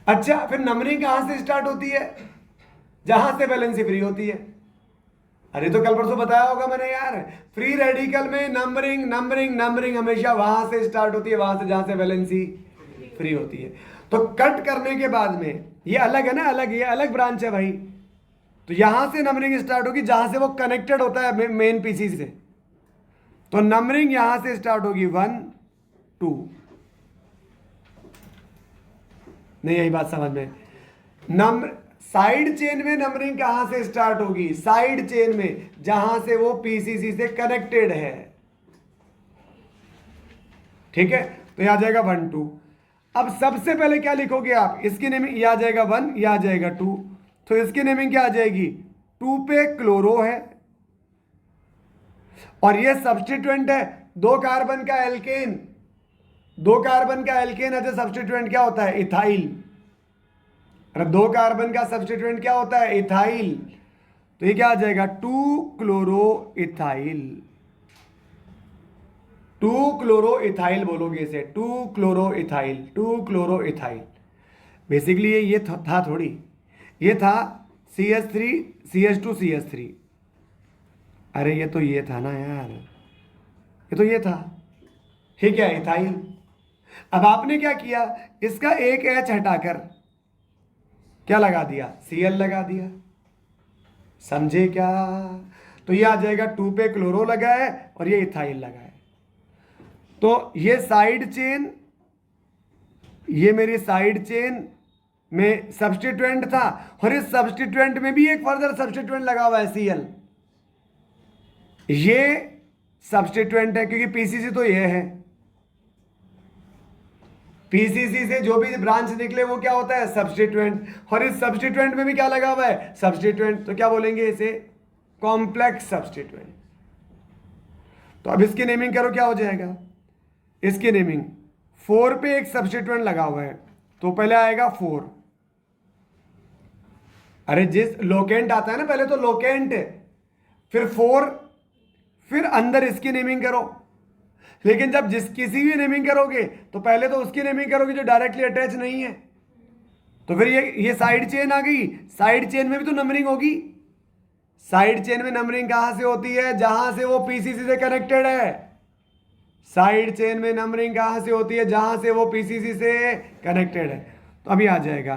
S3: अच्छा, फिर नंबरिंग कहां से स्टार्ट होती है? जहां से वैलेंसी फ्री होती है। अरे तो कल परसों बताया होगा मैंने यार, फ्री रेडिकल में नंबरिंग नंबरिंग नंबरिंग हमेशा वहां से स्टार्ट होती है, वहां से जहां से वैलेंसी फ्री होती है। तो कट करने के बाद में ये अलग है ना, अलग, ये अलग ब्रांच है भाई। तो यहां से नंबरिंग स्टार्ट होगी जहां से वो कनेक्टेड होता है मेन पीसी से। तो नंबरिंग यहां से स्टार्ट होगी 1 2। नहीं, यही बात समझ में? नंबर साइड चेन में नंबरिंग कहां से स्टार्ट होगी? साइड चेन में, जहां से वो पीसीसी से कनेक्टेड है। ठीक है, तो ये आ जाएगा 1 2। अब सबसे पहले क्या लिखोगे आप, इसकी नेमिंग ये आ जाएगा 1, ये आ जाएगा 2, तो इसकी नेमिंग क्या आ जाएगी, 2 पे क्लोरो है और ये सब्स्टिट्यूएंट है 2 कार्बन का एल्केन। 2 कार्बन का एल्केन एज ए सब्स्टिट्यूएंट क्या होता है, इथाइल। और 2 कार्बन का सब्स्टिट्यूएंट क्या होता है, इथाइल। तो ये क्या आ जाएगा, 2 क्लोरो इथाइल। 2 क्लोरो इथाइल बोलोगे इसे, 2 chloro ethyl, 2 chloro ethyl. Basically ये था थोड़ी, ये था CH3 CH2 CH3। अरे ये तो ये था ना यार, ये तो ये था, ठीक है, इथाइल। अब आपने क्या किया, इसका एक H हटाकर क्या लगा दिया, Cl लगा दिया, समझे क्या। तो ये आ जाएगा 2 पे क्लोरो लगा है और ये इथाइल लगा है। तो ये साइड चेन, ये मेरी साइड चेन में सब्स्टिट्यूएंट था और इस सब्स्टिट्यूएंट में भी एक फर्दर सब्स्टिट्यूएंट लगा हुआ है Cl। ये सब्स्टिट्यूएंट है क्योंकि पीसीसी तो ये है, पीसीसी से जो भी ब्रांच निकले वो क्या होता है, सब्स्टिट्यूएंट। और इस सब्स्टिट्यूएंट में भी क्या लगा हुआ है, सब्स्टिट्यूएंट। तो क्या बोलेंगे इसे, कॉम्प्लेक्स सब्स्टिट्यूएंट। तो अब इसकी नेमिंग करो, क्या हो जाएगा, इसकी नेमिंग 4 पे एक सब्स्टिट्यूएंट लगा हुआ है तो पहले आएगा 4। अरे जिस लोकेंट आता है ना, पहले तो लोकेंट फिर 4, फिर अंदर इसकी नेमिंग करो। लेकिन जब किसी भी नेमिंग करोगे तो पहले तो उसकी नेमिंग करोगे जो डायरेक्टली अटैच नहीं है। तो फिर ये साइड चेन आ गई, साइड चेन में भी तो नंबरिंग होगी। साइड चेन में नंबरिंग कहां से होती है, जहां से वो पीसीसी से कनेक्टेड है। साइड चेन में नंबरिंग कहां से होती है, जहां से वो पीसीसी से कनेक्टेड है। तो अभी आ जाएगा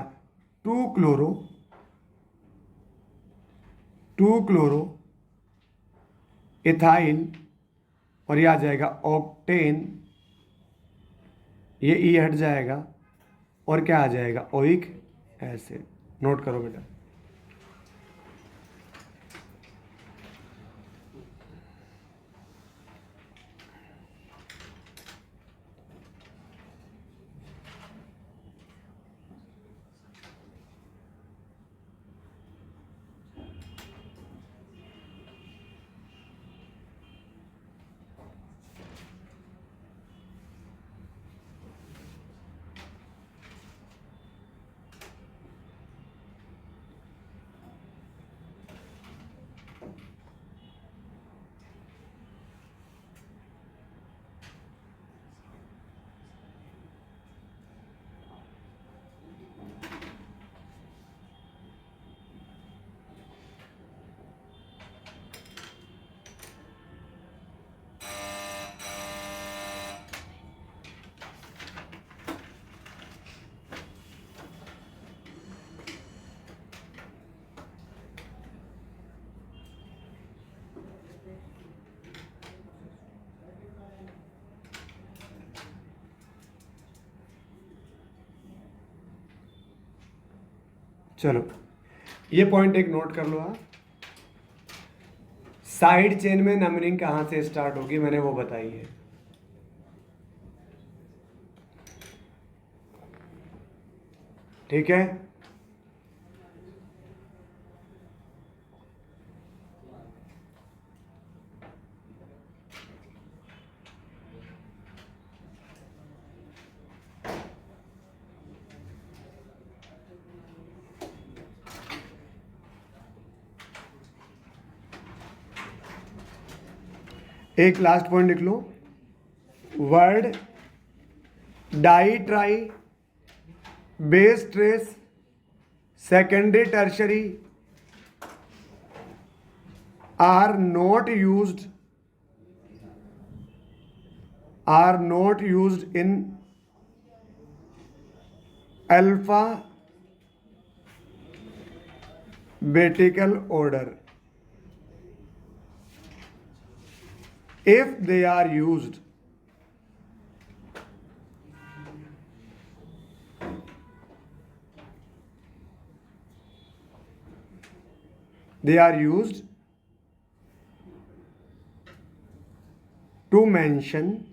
S3: 2 क्लोरो, 2 क्लोरो इथाइल और ये आ जाएगा ऑक्टेन, ये ई हट जाएगा और क्या आ जाएगा, ओइक एसिड। नोट करो बेटा। चलो ये पॉइंट एक नोट कर लो आप। साइड चेन में नंबरिंग कहां से स्टार्ट होगी मैंने वो बताई है। ठीक है, एक लास्ट पॉइंट लिख लो, word di tri bis tris secondary tertiary are not used in alphabetical order. If they are used, to mention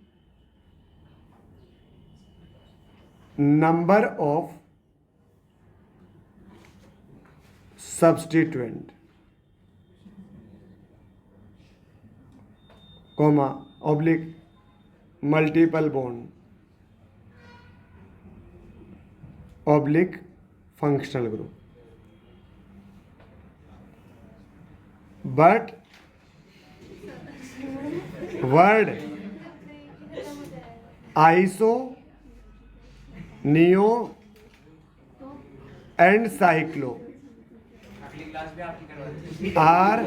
S3: number of substituent, comma, oblique, multiple bond, oblique, functional group. But word iso, neo and cyclo are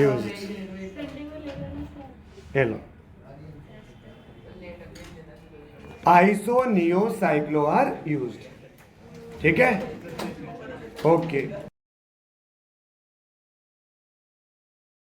S3: used. Hello, iso neo cyclo are used. ठीक है, okay.